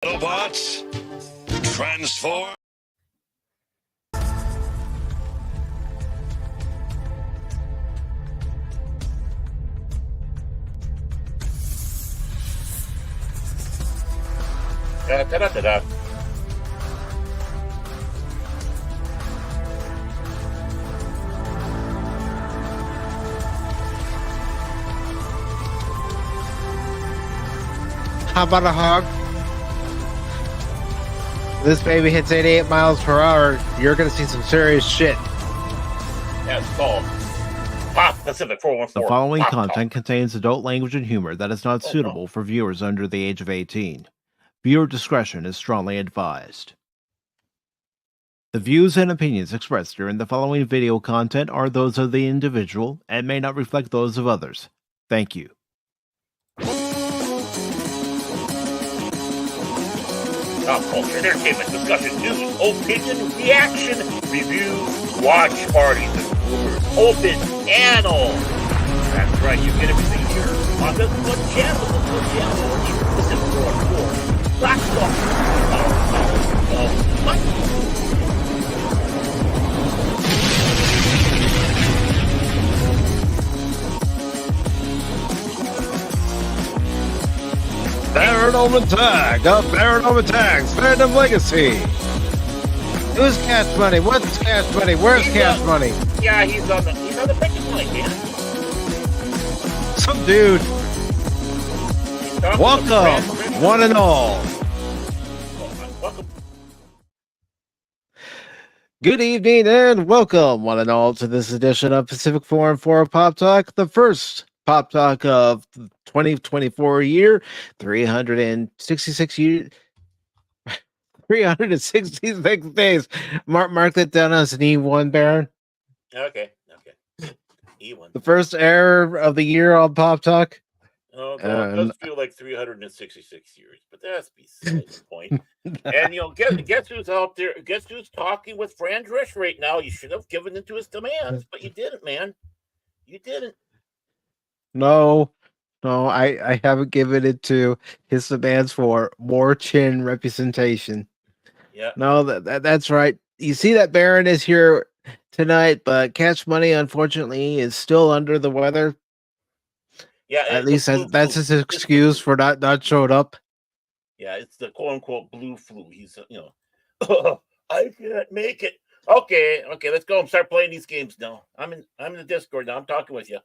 Autobots, transform. Da-da-da-da. How about a hog? This baby hits 88 miles per hour. You're going to see some serious shit. Yeah, it's called PACIFIC414. The following Pop content Talk. contains adult language and humor that is not suitable for viewers under the age of 18. Viewer discretion is strongly advised. The views and opinions expressed during the following video content are those of the individual and may not reflect those of others. Thank you. Pop culture, entertainment, discussion, news, opinion, reaction, review, watch parties, and rumors. Open panel. That's right, you get everything here on this one channel. Listen for Black Talk. Paranormal Tag of Paranormal Tags, Fandom Legacy. Who's Cash Money? What's Cash Money? Where's Cash Money? Yeah, he's on the picture line, man. Some dude. Welcome, one and all. Welcome. Good evening and welcome, one and all, to this edition of PACIFIC414 Pop Talk, the first Pop Talk of 2024 year, 366 years, 366 days. Mark that down as an E1, Baron. Okay. E1. The first error of the year on Pop Talk. Oh, God, it does feel like 366 years, but that's beside the point. And guess who's out there? Guess who's talking with Fran Dresch right now? You should have given into his demands, but you didn't, man. You didn't. No, I haven't given it to his demands for more chin representation. Yeah. No, that's right. You see that Baron is here tonight, but Cash Money, unfortunately, is still under the weather. Yeah. At least that's his excuse for not showing up. Yeah, it's the quote unquote blue flu. He's I can't make it. Okay, let's go and start playing these games now. I'm in the Discord now. I'm talking with you.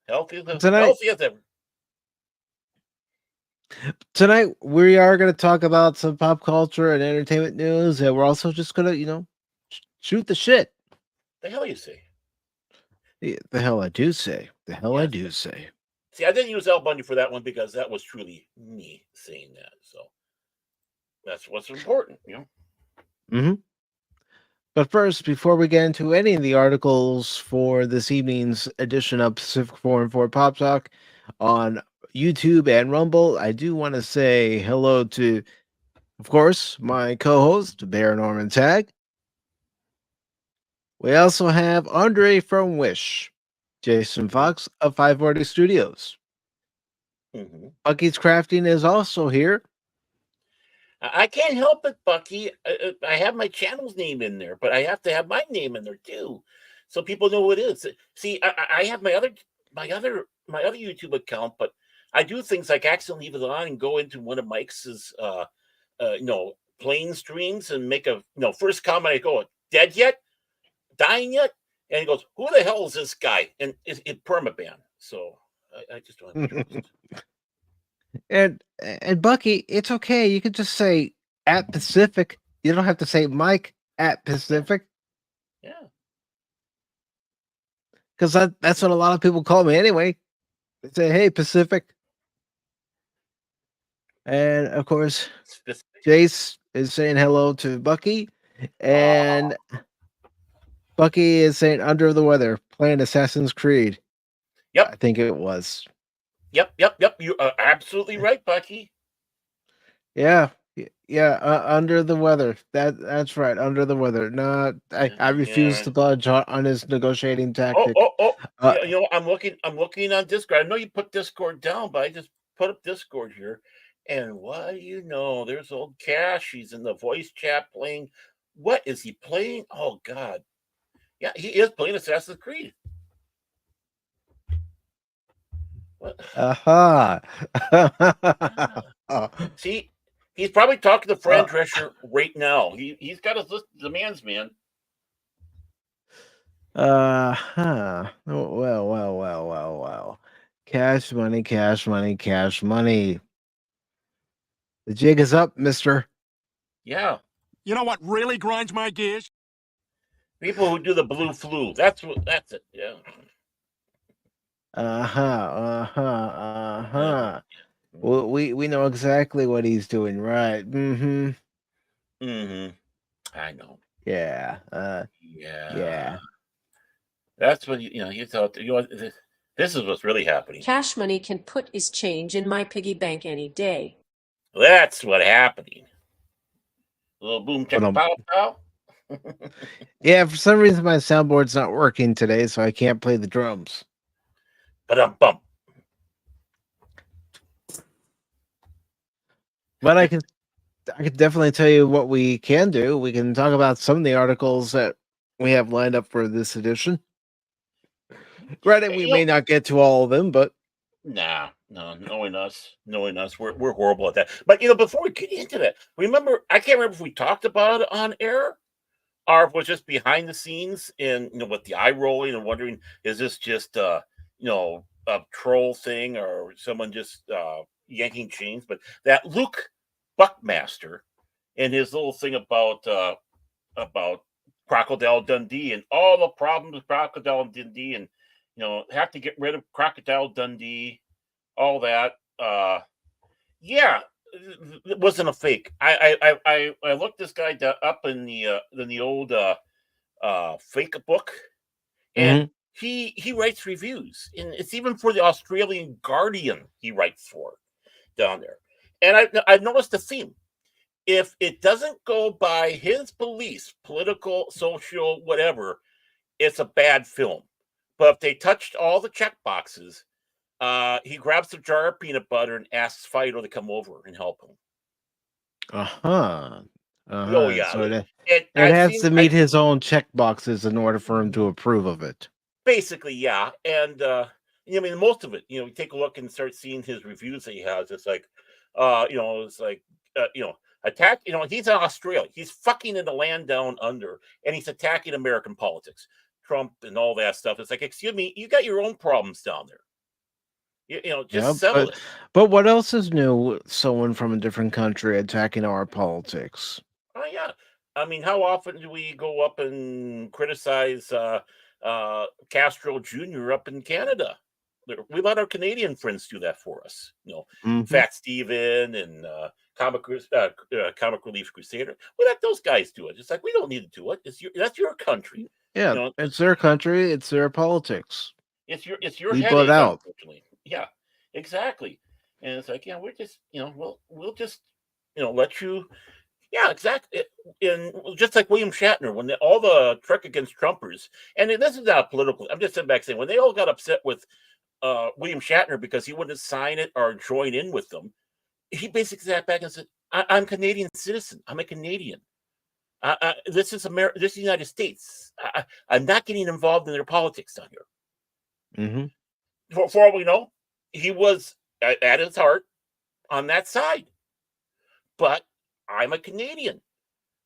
Healthy as ever. Tonight we are going to talk about some pop culture and entertainment news, and we're also just going to, shoot the shit. The hell you say? The hell I do say. I do say. See, I didn't use Al Bundy for that one because that was truly me saying that. So that's what's important, Mm-hmm. But first, before we get into any of the articles for this evening's edition of PACIFIC414 Pop Talk on YouTube and Rumble, I do want to say hello to, of course, my co-host, Baron Orman Tagge. We also have Andre from Wish, Jason Fox of 540 Studios. Mm-hmm. Bucky's Crafting is also here. I can't help it, Bucky. I have my channel's name in there, but I have to have my name in there too, so people know who it is. See, I have my other YouTube account, but I do things like accidentally leave it on and go into one of Mike's playing streams and make a first comment. I go, dead yet? Dying yet? And he goes, who the hell is this guy? And it permaban. So I just don't have interest. And Bucky, it's okay. You can just say at Pacific. You don't have to say Mike at Pacific. Yeah. Because that's what a lot of people call me anyway. They say, hey, Pacific. And of course, Jace is saying hello to Bucky. And Bucky is saying under the weather, playing Assassin's Creed. Yep. I think it was. Yep. You are absolutely right, Bucky. Yeah. Under the weather. That's right. Under the weather. No, I refuse to budge on his negotiating tactic. I'm looking on Discord. I know you put Discord down, but I just put up Discord here, And what do you know? There's old Cash. He's in the voice chat playing. What is he playing? Oh God. Yeah, he is playing Assassin's Creed. What? Aha. See, he's probably talking to Fran Drescher right now. He's got his list of demands, man. Well. Cash money, cash money, cash money. The jig is up, mister. Yeah. You know what really grinds my gears? People who do the blue flu. That's it. Yeah. We know exactly what he's doing, right? Mm-hmm. Mm-hmm. I know. Yeah. Yeah. That's what you thought. This is what's really happening. Cash Money can put his change in my piggy bank any day. That's what's happening. A little boom check pow pow. Yeah, for some reason my soundboard's not working today, so I can't play the drums. Bump. But I could definitely tell you what we can do. We can talk about some of the articles that we have lined up for this edition. Granted, we may not get to all of them, but no, knowing us, we're horrible at that. But before we get into that, remember, I can't remember if we talked about it on air or if it was just behind the scenes and with the eye rolling and wondering, is this just a troll thing or someone just yanking chains? But that Luke Buckmaster and his little thing about Crocodile Dundee and all the problems with Crocodile Dundee and have to get rid of Crocodile Dundee, all that. Yeah, it wasn't a fake. I looked this guy up in the old fake book, and he writes reviews, and it's even for the Australian Guardian he writes for down there. And I've noticed a theme. If it doesn't go by his beliefs, political, social, whatever, it's a bad film. But if they touched all the check boxes, he grabs a jar of peanut butter and asks Fido to come over and help him. Oh yeah. So it has to meet his own check boxes in order for him to approve of it. Basically, yeah. And most of it, you take a look and start seeing his reviews that he has. It's like, attack. He's in Australia. He's fucking in the land down under, and he's attacking American politics. Trump and all that stuff. It's like, excuse me, you got your own problems down there. Settle it. But what else is new with someone from a different country attacking our politics? Oh yeah, I mean, how often do we go up and criticize Castro Jr. up in Canada? We let our Canadian friends do that for us. Fat Steven and Comic Relief Crusader. We let those guys do it. It's like, we don't need to do it. That's your country. Yeah, it's their country. It's their politics. It's your we headache, put out. Unfortunately. Yeah, exactly. And it's like, we're just, we'll just, let you. Yeah, exactly. And just like William Shatner, when all the Trek Against Trumpers, and this is not political. I'm just sitting back saying, when they all got upset with William Shatner because he wouldn't sign it or join in with them, he basically sat back and said, I'm a Canadian citizen. I'm a Canadian. This is America. This is the United States. I'm not getting involved in their politics down here. For all we know, he was at his heart on that side. But I'm a Canadian.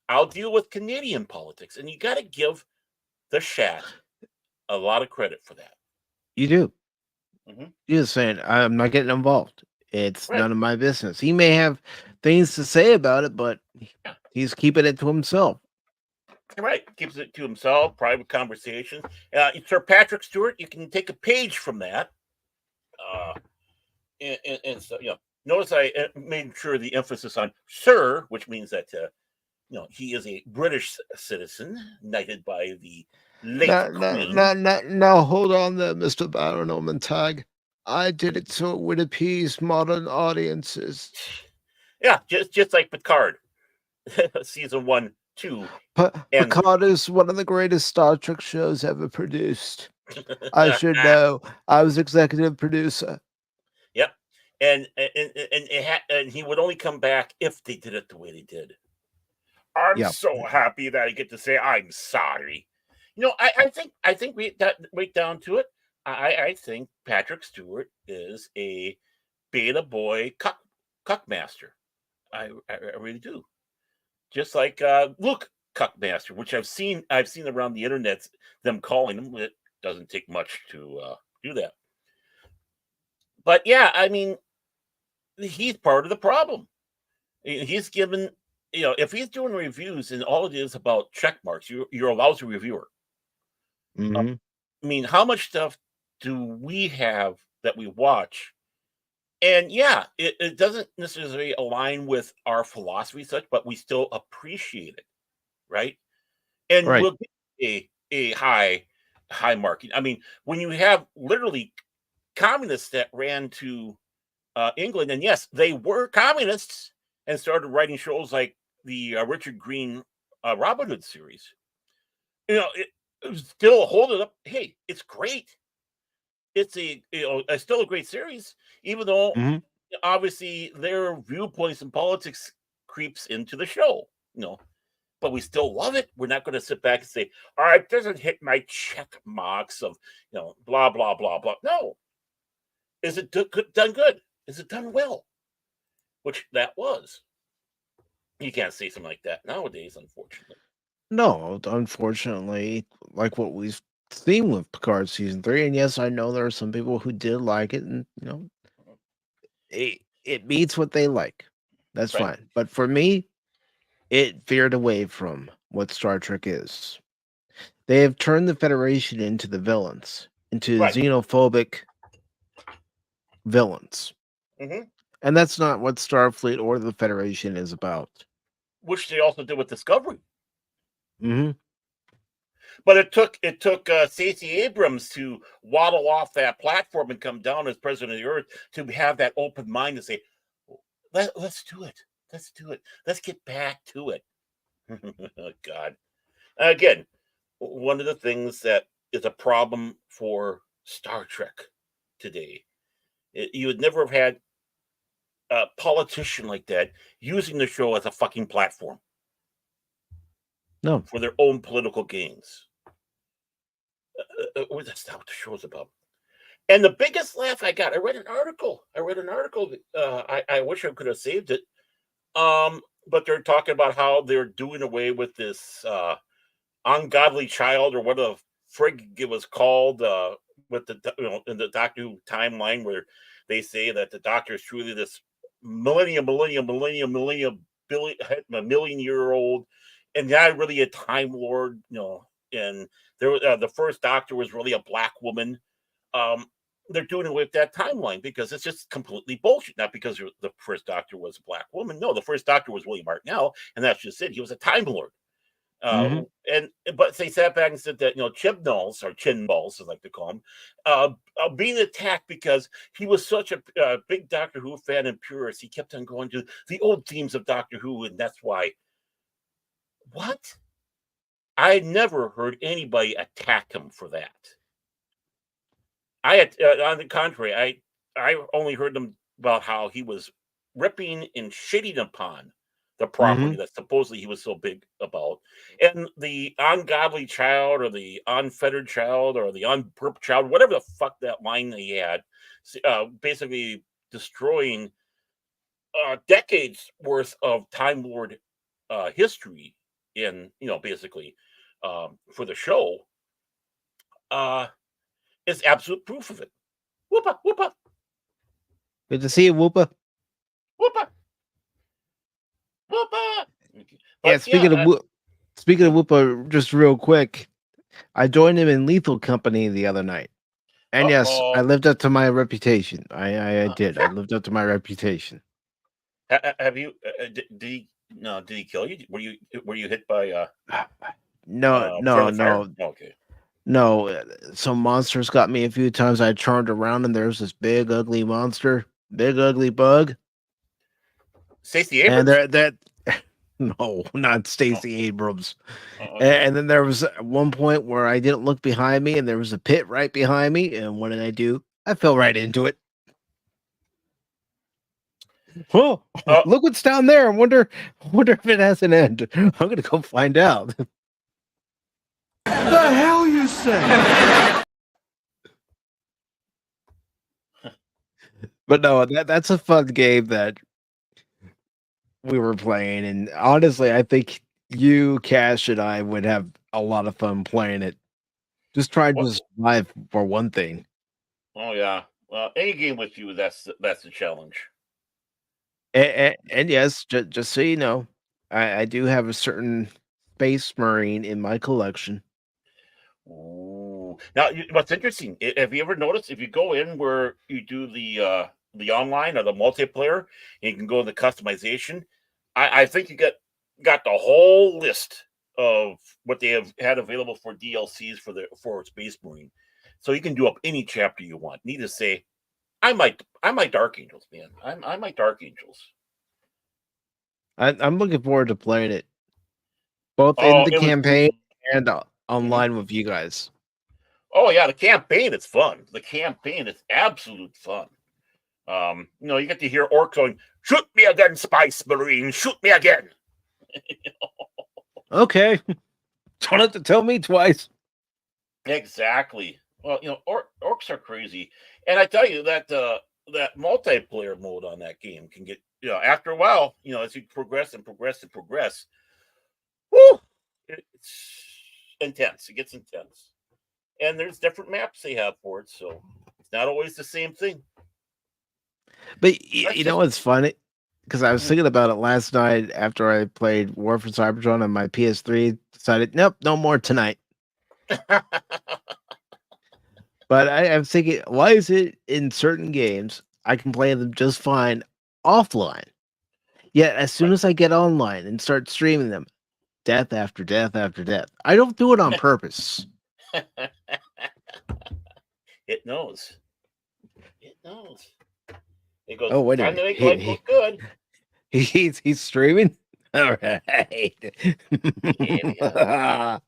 I'll deal with Canadian politics, and you got to give the Shat a lot of credit for that. You do. You're just saying, I'm not getting involved. It's none of my business. He may have things to say about it, but he's keeping it to himself. Right. Keeps it to himself, private conversation. Sir Patrick Stewart, you can take a page from that. And so, notice I made sure the emphasis on Sir, which means that, he is a British citizen, knighted by the late Queen. No, hold on there, Mr. Baron Orman Tagge. I did it so it would appease modern audiences. Yeah, just like Picard, season 1, 2. Picard is one of the greatest Star Trek shows ever produced. I should know. I was executive producer. Yep. and he would only come back if they did it the way they did. I'm Yeah. so happy that I get to say I'm sorry. I think we that right down to it. I think Patrick Stewart is a beta boy cuck master. I really do. Just like Luke Cuckmaster, which I've seen around the internet them calling him. It doesn't take much to do that. But yeah, I mean, he's part of the problem. He's given, if he's doing reviews and all it is about check marks, you're a lousy reviewer. Mhm. I mean, how much stuff do we have that we watch? And yeah, it doesn't necessarily align with our philosophy, such, but we still appreciate it, right? And Right. we'll get a high marking. I mean, when you have literally communists that ran to England, and yes, they were communists and started writing shows like the Richard Green Robin Hood series. It was still holding up. Hey, it's great. It's still a great series, even though Mhm. obviously their viewpoints and politics creeps into the show. But we still love it. We're not going to sit back and say, "All right, doesn't hit my check marks of blah blah blah blah." No, is it done good? Is it done well? Which that was. You can't say something like that nowadays, unfortunately. No, unfortunately, like what we've seen with Picard season 3, and yes, I know there are some people who did like it, and it meets what they like. That's Right, fine. But for me, it veered away from what Star Trek is. They have turned the Federation into the villains, into right. xenophobic villains. hmm And that's not what Starfleet or the Federation is about. Which they also did with Discovery. Hmm. But it took Stacey Abrams to waddle off that platform and come down as president of the Earth to have that open mind to say, let's do it. Let's do it. Let's get back to it. Oh, God. Again, one of the things that is a problem for Star Trek today, you would never have had a politician like that using the show as a fucking platform No. for their own political gains. That's not what the show's about. And the biggest laugh I got, I read an article. I wish I could have saved it. But they're talking about how they're doing away with this ungodly child, or what the frig it was called, with in the Doctor Who timeline, where they say that the Doctor is truly this billion, a million-year-old, and not really a Time Lord, And the first Doctor was really a black woman. Um, they're doing it with that timeline because it's just completely bullshit. Not because the first Doctor was a black woman. No, the first Doctor was William Hartnell, and that's just it. He was a Time Lord. Hmm. But they sat back and said that Chibnalls, or chin balls, as I like to call him, being attacked because he was such a big Doctor Who fan and purist. He kept on going to the old themes of Doctor Who, and that's why. What? I never heard anybody attack him for that. On the contrary, I only heard them about how he was ripping and shitting upon the Hmm. property that supposedly he was so big about, and the ungodly child, or the unfettered child, or the unperp child, whatever the fuck that line they had, basically destroying decades worth of Time Lord history in basically for the show, uh, is absolute proof of it. Whoop-a, whoop-a, Good to see you, Whoopa. whoop-a, whoop-a. Yeah, But yeah, speaking of Whoopa, just real quick, I joined him in Lethal Company the other night. And yes, I uh-oh. lived up to my reputation. I did. I lived up to my reputation. Have you? Did he? No, did he kill you? Were you hit by No, no, friendly fire? no, Okay. no. Some monsters got me a few times. I turned around and there's this big ugly monster, big ugly bug, Stacey and Abrams? that no, not Oh, Stacey Abrams. okay. And then there was one point where I didn't look behind me, and there was a pit right behind me. And what did I do? I fell right into it. Oh, Oh. look what's down there. I wonder if it has an end. I'm gonna go find out. The hell you say? But no, that's a fun game that we were playing, and honestly, I think you, Cash, and I would have a lot of fun playing it. Just trying to survive for one thing. Oh yeah. Well, any game with you, that's the challenge. And yes, just so you know, I do have a certain Space Marine in my collection. Ooh. Now, what's interesting? Have you ever noticed if you go in where you do the online or the multiplayer, and you can go to the customization? I think you got the whole list of what they have had available for DLCs for Space Marine, so you can do up any chapter you want. Need to say, I might Dark Angels, man. I might Dark Angels. I'm looking forward to playing it, both in Oh, the it was. campaign and Mhm. online with you guys. Oh yeah, the campaign is fun. The campaign is absolute fun. You get to hear Orc going, "Shoot me again, Spice Marine! Shoot me again!" Okay, don't have to tell me twice. Exactly. Well, orcs are crazy, and I tell you that that multiplayer mode on that game can get after a while, as you progress and progress and progress, whoo, it's intense. It gets intense, and there's different maps they have for it, so it's not always the same thing. But you know what's funny? Because I was Mhm. thinking about it last night after I played War for Cybertron on my PS3. Decided, nope, no more tonight. But I'm thinking, why is it in certain games I can play them just fine offline? Yet as soon as I get online and start streaming them, death after death after death. I don't do it on purpose. It knows. It knows. It goes, Oh, wait a time to minute. make life look good. He's streaming? All right. Yeah.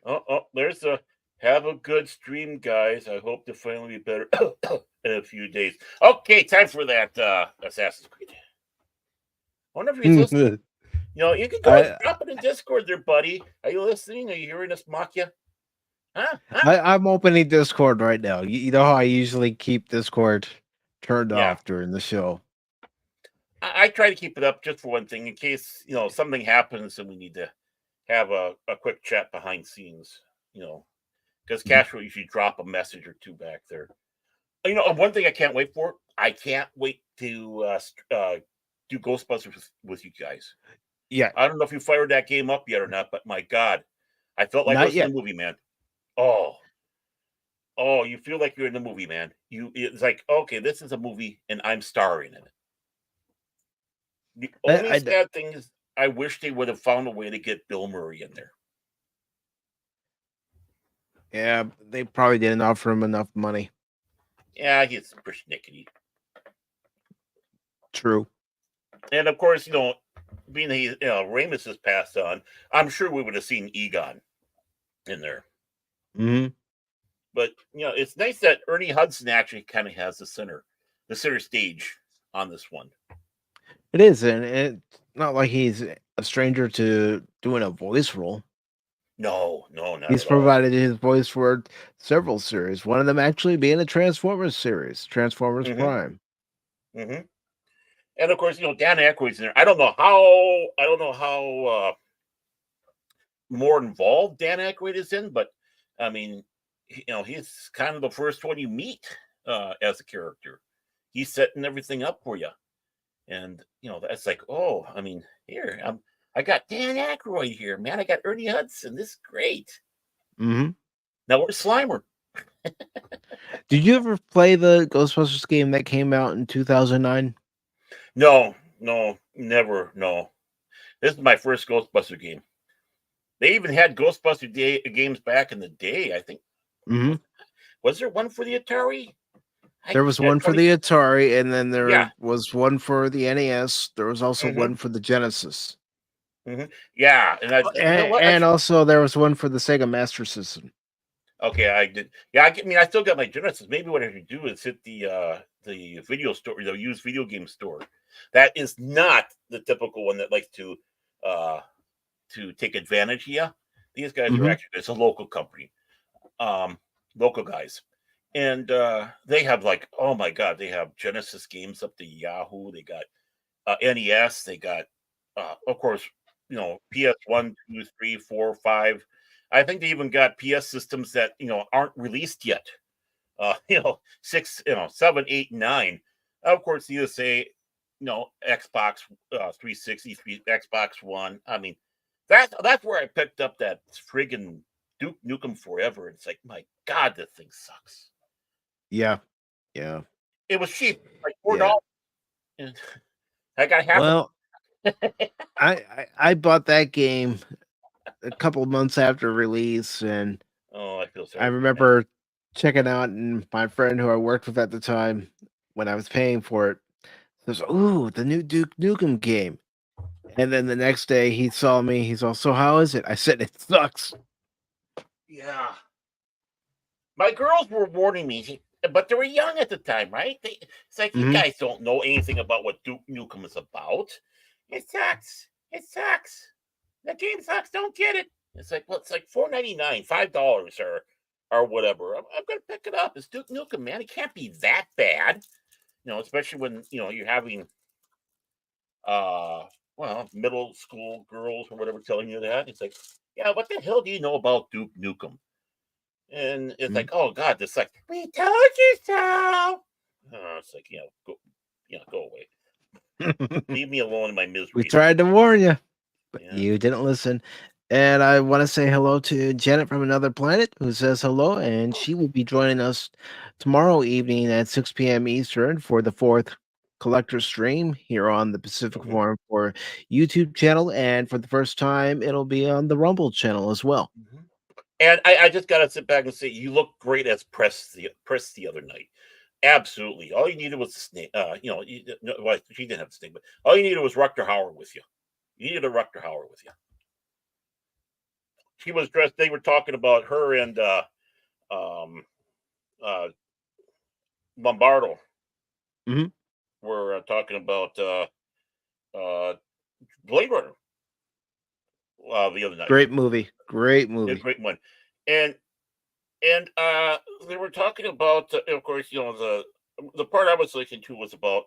Oh, there's a have a good stream, guys. I hope to finally be better in a few days. Okay, time for that Assassin's Creed. I wonder if he's listening. You can go and drop it in Discord there, buddy. Are you listening? Are you hearing us mock you? Huh? I'm opening Discord right now. You know how I usually keep Discord turned Yeah. off during the show. I try to keep it up just for one thing, in case something happens and we need to have a quick chat behind scenes. Because Cash will usually drop a message or two back there. One thing I can't wait for. I can't wait to do Ghostbusters with you guys. Yeah, I don't know if you fired that game up yet or not, but my God, I felt like I not was yet. in the movie, man. Oh, you feel like you're in the movie, man. It's like, okay, this is a movie, and I'm starring in it. The only sad thing is, I wish they would have found a way to get Bill Murray in there. Yeah, they probably didn't offer him enough money. Yeah, he's persnickety. True. And of course, being that Ramus has passed on, I'm sure we would have seen Egon in there. Mm-hmm. But it's nice that Ernie Hudson actually kind of has the center stage on this one. It is, and it's not like he's a stranger to doing a voice role. No, not He's at all. provided his voice for several series. One of them actually being a Transformers series, Transformers Prime. Mm-hmm. And of course, Dan Aykroyd's in there. I don't know how more involved Dan Aykroyd is in, but I mean, he's kind of the first one you meet as a character. He's setting everything up for you, and that's like, oh, I mean, here I got Dan Aykroyd here, man. I got Ernie Hudson. This is great. Mm-hmm. Now where's Slimer? Did you ever play the Ghostbusters game that came out in 2009? No, never. No, this is my first Ghostbuster game. They even had Ghostbuster games back in the day, I think. Mm-hmm. Was there one for the Atari? There was one for the Atari, and then there was one for the NES. There was also one for the Genesis. Mm-hmm. Yeah, and also there was one for the Sega Master System. Okay, I did. Yeah, I still got my Genesis. Maybe what I should do is hit the the video store, the used video game store. That is not the typical one that likes to take advantage of you. These guys are actually, it's a local company, local guys. And they have like, oh my God, they have Genesis games up to Yahoo. They got NES. They got, of course, PS1, 2, 3, 4, 5. I think they even got PS systems that, aren't released yet. 6, 7, 8, 9. Of course, you say, Xbox 360, Xbox One. I mean, that's where I picked up that friggin' Duke Nukem Forever. It's like, my God, this thing sucks. Yeah. It was cheap, like $4. Yeah. I got half. Well, I bought that game a couple of months after release, and I feel sorry. I remember checking out, and my friend who I worked with at the time, when I was paying for it, says, "Ooh, the new Duke Nukem game." And then the next day he saw me. He's all, "So how is it?" I said, "It sucks." Yeah. My girls were warning me, but they were young at the time, right? It's like, you guys don't know anything about what Duke Nukem is about. It sucks. It sucks. The game sucks. Don't get it. It's like, well, it's like $4.99, $5 or whatever. I'm gonna pick it up. It's Duke Nukem, man. It can't be that bad. Especially when you're having middle school girls or whatever telling you that. It's like, yeah, what the hell do you know about Duke Nukem? And it's like, oh God, this like, we told you so. It's like, go away. Leave me alone in my misery. We tried to warn you, but Yeah. you didn't listen. And I want to say hello to Janet from Another Planet, who says hello, and she will be joining us tomorrow evening at 6 p.m. Eastern for the 4th collector stream here on the PACIFIC414 YouTube channel. And for the first time, it'll be on the Rumble channel as well. And I just gotta sit back and say, you look great as press the other night. Absolutely. All you needed was the snake. Well, she didn't have the snake, but all you needed was Rutger Hauer with you. You needed a Rutger Hauer with you. She was dressed. They were talking about her and Lombardo. We're talking about Blade Runner the other night. Great movie. A great one. And they were talking about, of course, the part I was listening to was about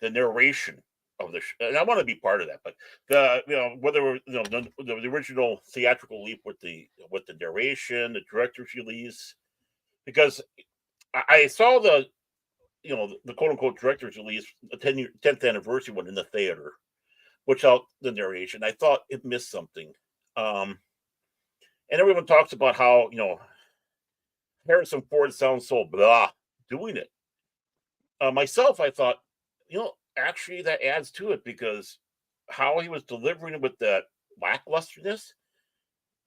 the narration of the and I want to be part of that, but whether the original theatrical leap with the narration, the director's release, because I saw the quote unquote director's release, the 10th anniversary one in the theater, without the narration. I thought it missed something. And everyone talks about how Harrison Ford sounds so blah doing it. Myself, I thought, actually that adds to it, because how he was delivering it with that lacklusterness,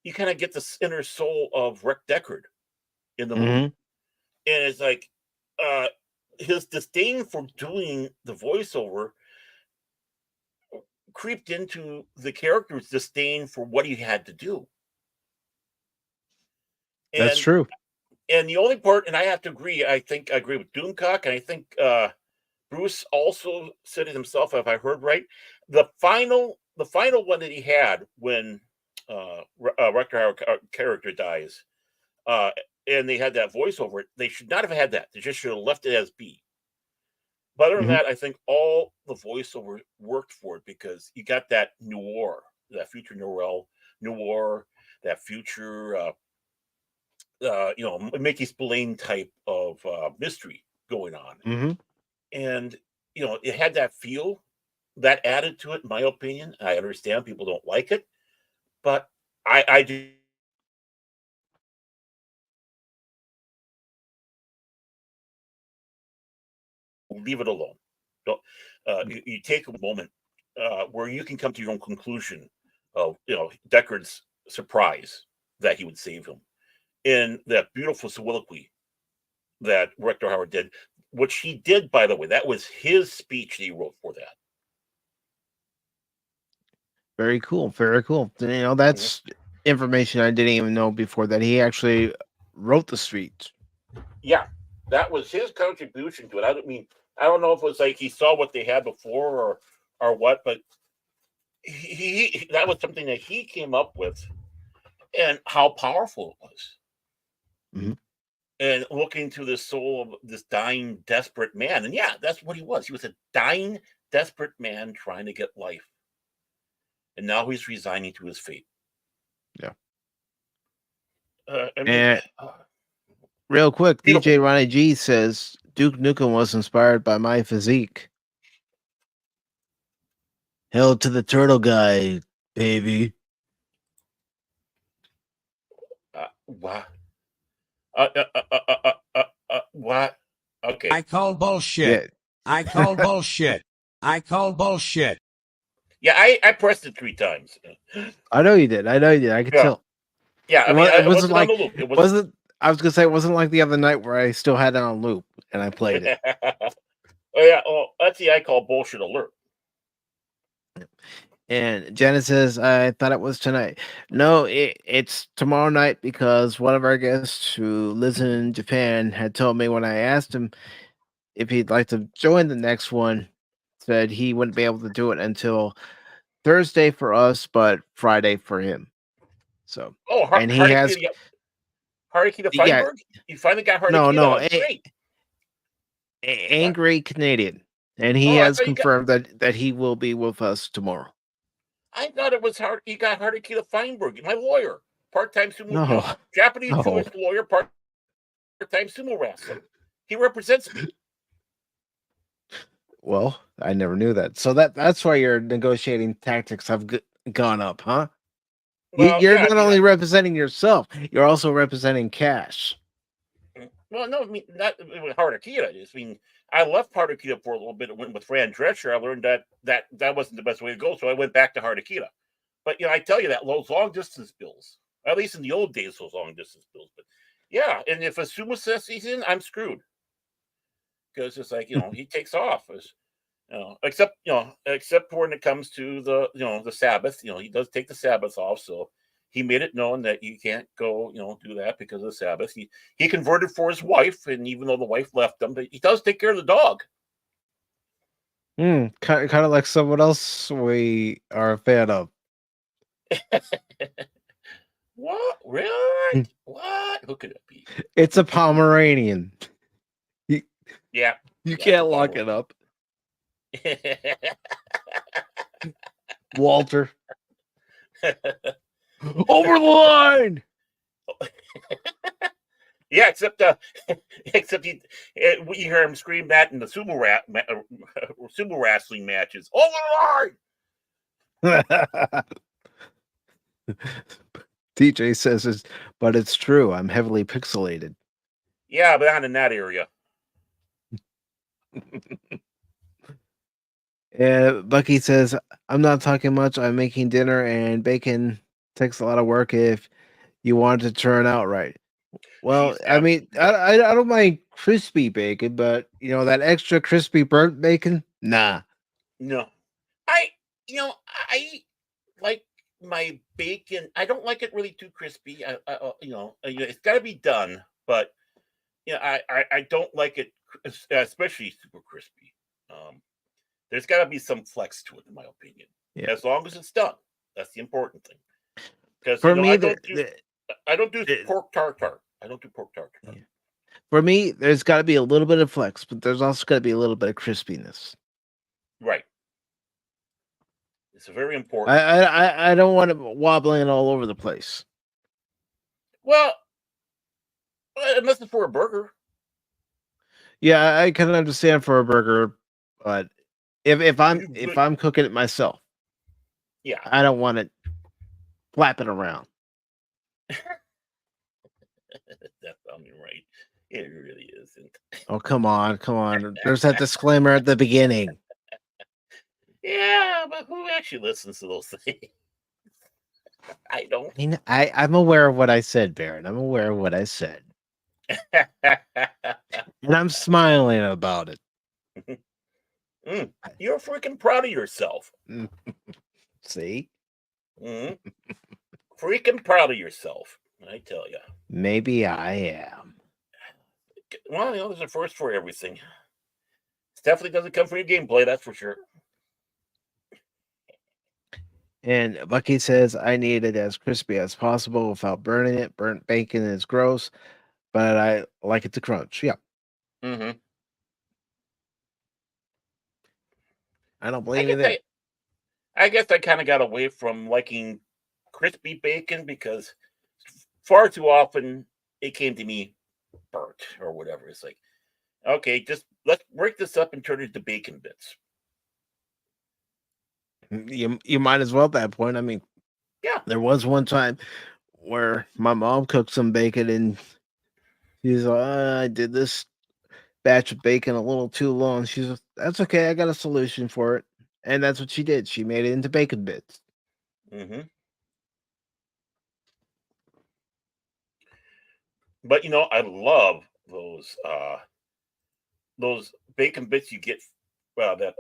you kind of get the inner soul of Rick Deckard in the movie. And it's like his disdain for doing the voiceover creeped into the character's disdain for what he had to do. That's true. And the only part, and I have to agree, I think I agree with Doomcock, and I think Bruce also said it himself, if I heard right. The final one that he had when Rutger Hauer character dies, and they had that voiceover, they should not have had that. They just should have left it as B. But other than that, I think all the voiceover worked for it, because you got that noir, that future noir, that future Mickey Spillane type of mystery going on. And it had that feel, that added to it, in my opinion. I understand people don't like it, but I do. Leave it alone. Don't you take a moment where you can come to your own conclusion of Deckard's surprise that he would save him, in that beautiful soliloquy that Rutger Hauer did, which he did, by the way. That was his speech that he wrote for that. Very cool. Very cool. That's information I didn't even know before, that he actually wrote the street. Yeah, that was his contribution to it. I don't mean I don't know if it was like he saw what they had before or what, but he that was something that he came up with, and how powerful it was. Mhm. And looking to the soul of this dying, desperate man. And yeah, that's what he was. He was a dying, desperate man trying to get life. And now he's resigning to his fate. Yeah. I mean, And real quick, beautiful. DJ Ronnie G says Duke Nukem was inspired by my physique. Hell to the turtle guy, baby. What? What? Okay. I call bullshit. Yeah. I call bullshit. I call bullshit. Yeah, I pressed it 3 times. I know you did. I could Yeah. tell. Yeah, I mean, It it wasn't wasn't on like the loop. It was. wasn't. I was gonna say it wasn't like the other night where I still had it on loop and I played it. Oh yeah. Oh, that's the I call bullshit alert. And Janet says, I thought it was tonight. No, it's tomorrow night because one of our guests who lives in Japan had told me when I asked him if he'd like to join the next one, said he wouldn't be able to do it until Thursday for us, but Friday for him. So, Oh, and he has, Haruki the yeah, Feinberg? You finally got Haruki. no, That's great. angry Canadian. And he Oh, I has thought you got. confirmed that he will be with us tomorrow. I thought it was hard. You got Haruki the Feinberg, my lawyer, part-time sumo, No, Japanese no. Jewish lawyer, part-time sumo wrestler. He represents me. Well, I never knew that. So that's why your negotiating tactics have gone up, huh? Well, You're yeah, not only representing yourself, you're also representing cash. well, no, I mean not with Haruki. I mean, I left Haruki for a little bit. It went with Fran Drescher. I learned that wasn't the best way to go, so I went back to Haruki. But I tell you that those long distance bills, at least in the old days, those long distance bills. But yeah, and if a sumo says he's in, I'm screwed because it's like he takes off. Except when it comes to the Sabbath. He does take the Sabbath off, so he made it known that you can't go do that because of the Sabbath. He converted for his wife, and even though the wife left him, but he does take care of the dog. Kind of like someone else we are a fan of. What? Really? What? Who could it be? It's a Pomeranian. Yeah, You can't lock it up. Walter. Over the line. Yeah, except you hear him scream that in the sumo wrestling matches. Over the line. TJ says, but it's true. I'm heavily pixelated. Yeah, but not in that area. Bucky says, I'm not talking much. I'm making dinner, and bacon takes a lot of work if you want it to turn out right. Well, I mean, I don't mind crispy bacon, but that extra crispy burnt bacon, nah. No, I like my bacon. I don't like it really too crispy. It's got to be done, but I don't like it, especially super crispy. There's got to be some flex to it, in my opinion. Yeah. As long as it's done, that's the important thing. Because for me, I don't do pork tartare. I don't do pork tartare. Yeah. For me, there's got to be a little bit of flex, but there's also got to be a little bit of crispiness. Right. It's very important. I don't want it wobbling all over the place. Well, unless it's for a burger. Yeah, I can understand for a burger, but if I'm cooking it myself, yeah, I don't want it flapping around. That's right. It really isn't. Oh, come on. There's that disclaimer at the beginning. Yeah, but who actually listens to those things? I don't. I'm aware of what I said, Baron. I'm aware of what I said. And I'm smiling about it. You're freaking proud of yourself. See? Freaking proud of yourself, I tell you. Maybe I am. Well, there's a first for everything. definitely doesn't come from your gameplay, that's for sure. And Bucky says, I need it as crispy as possible without burning it. Burnt bacon is gross, but I like it to crunch. Yeah, Mm-hmm. I don't blame you there. I guess I kind of got away from liking crispy bacon because far too often it came to me burnt or whatever. It's like, okay, just let's break this up and turn it into bacon bits. You might as well at that point. I mean, Yeah. there was one time where my mom cooked some bacon and she's like, I did this batch of bacon a little too long. She's like, that's okay. I got a solution for it. And that's what she did. She made it into bacon bits. Mm-hmm. But I love those bacon bits you get that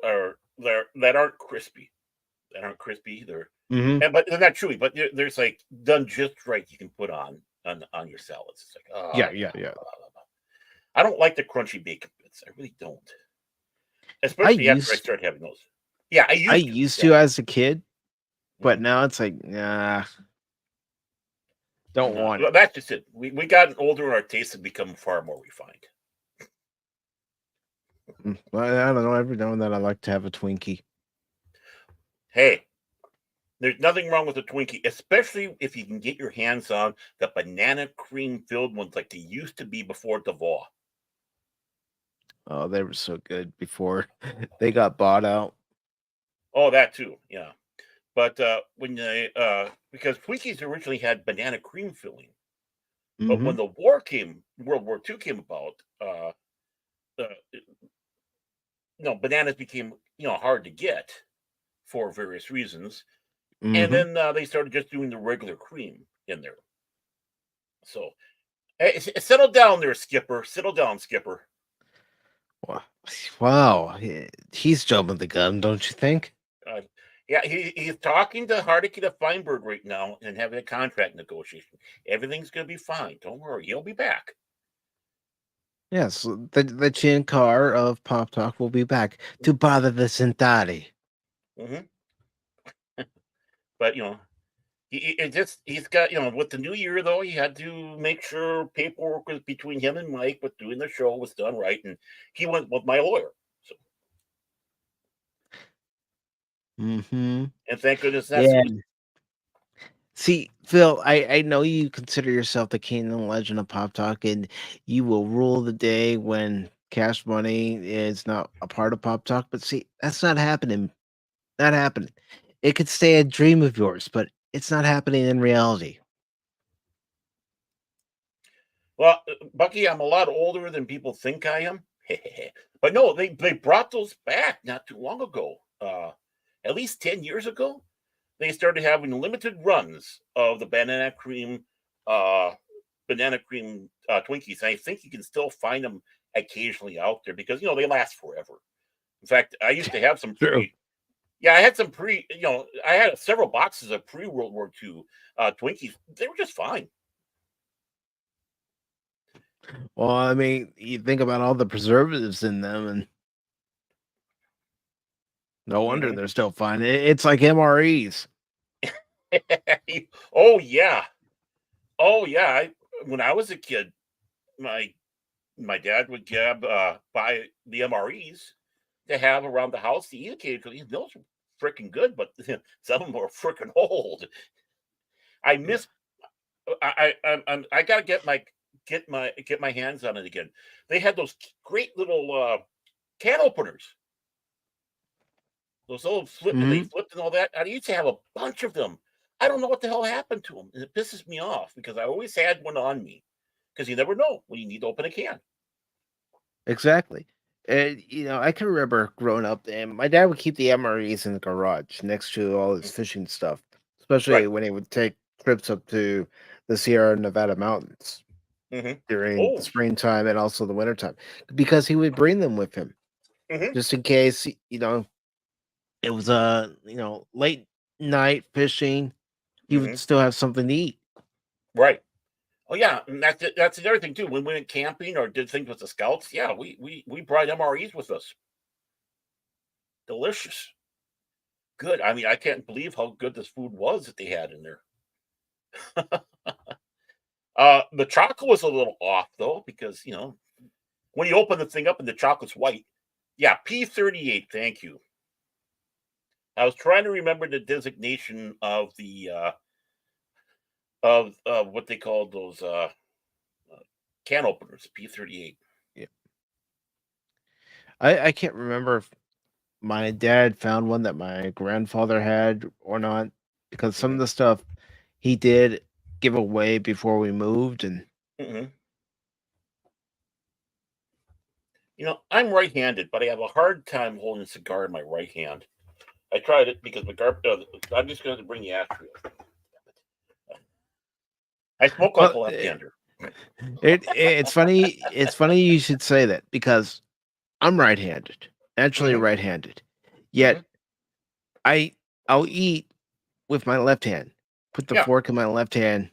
aren't crispy. That aren't crispy either. Mm-hmm. But they're not chewy, but there's like done just right you can put on your salads. It's like Yeah. I don't like the crunchy bacon bits. I really don't. Especially after I start having those. Yeah, I used to as a kid, but now it's like, nah. Don't want it. That's just it. We gotten older and our tastes have become far more refined. Well, I don't know. Every now and then I like to have a Twinkie. Hey, there's nothing wrong with a Twinkie, especially if you can get your hands on the banana cream filled ones like they used to be before Devois. Oh, they were so good before they got bought out. Oh, that too, yeah. But when they because Twinkies originally had banana cream filling, but when the World War II came about, bananas became hard to get for various reasons, and then they started just doing the regular cream in there. So, hey, settle down there, Skipper. Settle down, Skipper. Wow, he's jumping the gun, don't you think? Yeah, he's talking to Hardicke to Feinberg right now and having a contract negotiation. Everything's going to be fine. Don't worry. He'll be back. Yes, the Chin Car of Pop Talk will be back to bother the Centauri. Mm-hmm. But, he's got, with the new year, though, he had to make sure paperwork was between him and Mike with doing the show was done right. And he went with my lawyer. So. Mm-hmm. And thank goodness that's See, Phil, I know you consider yourself the king and legend of Pop Talk, and you will rule the day when Cash Money is not a part of Pop Talk. But see, that's not happening. Not happening. It could stay a dream of yours, but it's not happening in reality. Well, Bucky, I'm a lot older than people think I am. But no, they brought those back not too long ago. At least 10 years ago, they started having limited runs of the banana cream Twinkies. And I think you can still find them occasionally out there because they last forever. In fact, I used to have some I had some I had several boxes of pre-World War II Twinkies. They were just fine. Well, I mean, you think about all the preservatives in them, and no wonder they're still fine. It's like MREs. Oh yeah. When I was a kid, my dad would buy the MREs to have around the house to eat occasionally. Those were freaking good, but some of them were freaking old. I miss. I gotta get my hands on it again. They had those great little can openers. Those old they flipped and all that. I used to have a bunch of them. I don't know what the hell happened to them, and it pisses me off because I always had one on me. Because you never know when you need to open a can. Exactly. And I can remember growing up, and my dad would keep the MREs in the garage next to all his fishing stuff, especially when he would take trips up to the Sierra Nevada mountains during the springtime and also the wintertime, because he would bring them with him just in case it was a late night fishing. He would still have something to eat. Right. Oh yeah, and that's another thing too. When we went camping or did things with the scouts, yeah, we brought MREs with us. delicious, good. I mean, I can't believe how good this food was that they had in there. The chocolate was a little off though, because when you open the thing up and the chocolate's white. Yeah, P38. Thank you. I was trying to remember the designation of the of what they called those can openers. P38. Yeah. I can't remember if my dad found one that my grandfather had or not, because some of the stuff he did give away before we moved, and Mm-hmm. I'm right-handed, but I have a hard time holding a cigar in my right hand. I tried it because I'm just going to bring the ashtray up. I smoke like a left-hander. it's funny. It's funny you should say that, because I'm right-handed, actually Mhm. right-handed. Yet I'll eat with my left hand. Put the Yeah. fork in my left hand.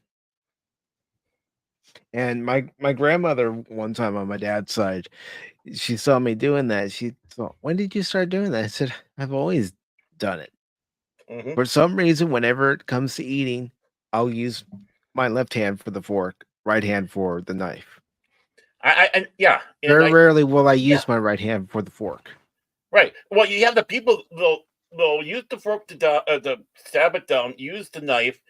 And my grandmother, one time on my dad's side, she saw me doing that. She thought, "When did you start doing that?" I said, "I've always done it. Mhm. For some reason, whenever it comes to eating, I'll use my left hand for the fork, right hand for the knife. Yeah, and Very rarely will I use my right hand for the fork." right. Well, you have the people they'll use the fork to stab it down, use the knife,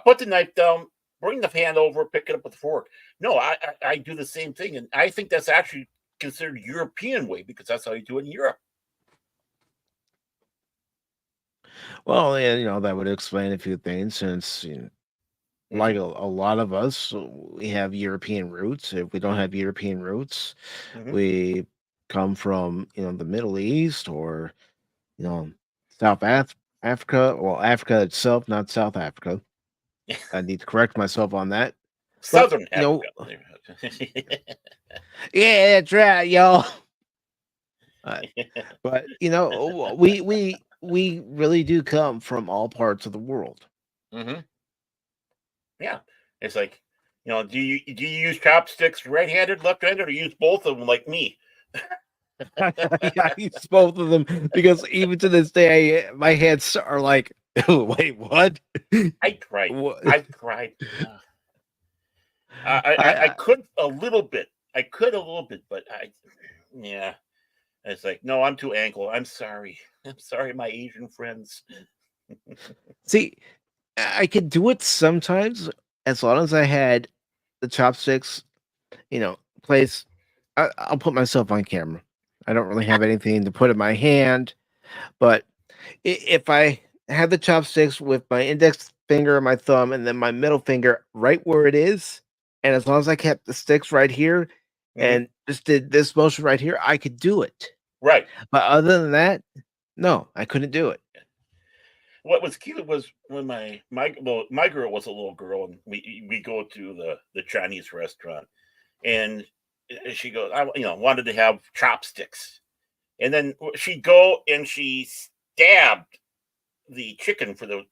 put the knife down, bring the hand over, pick it up with the fork. No, I do the same thing, and I think that's actually considered European way, because that's how you do it in Europe. Well, and that would explain a few things, since like a lot of us, we have European roots. If we don't have European roots, Mhm. we come from the Middle East, or South Africa. Well, Africa itself, not South Africa. I need to correct myself on that. But Southern Africa. yeah, that's right, y'all. But we really do come from all parts of the world. Mm-hmm. Yeah, it's like, do you use chopsticks right-handed, left-handed, or use both of them like me? Yeah, I use both of them, because even to this day, my hands are like, wait, what? I tried. What? I tried. I could a little bit. I could a little bit, but yeah. It's like, no, I'm too ankle. I'm sorry. I'm sorry, my Asian friends. See, I could do it sometimes, as long as I had the chopsticks, place. I'll put myself on camera. I don't really have anything to put in my hand, but if I had the chopsticks with my index finger and my thumb, and then my middle finger right where it is, and as long as I kept the sticks right here Mhm. and just did this motion right here, I could do it. Right. But other than that, no, I couldn't do it. What was cute was when my girl was a little girl, and we go to the Chinese restaurant, and she goes, I wanted to have chopsticks, and then she'd go and she stabbed the chicken for the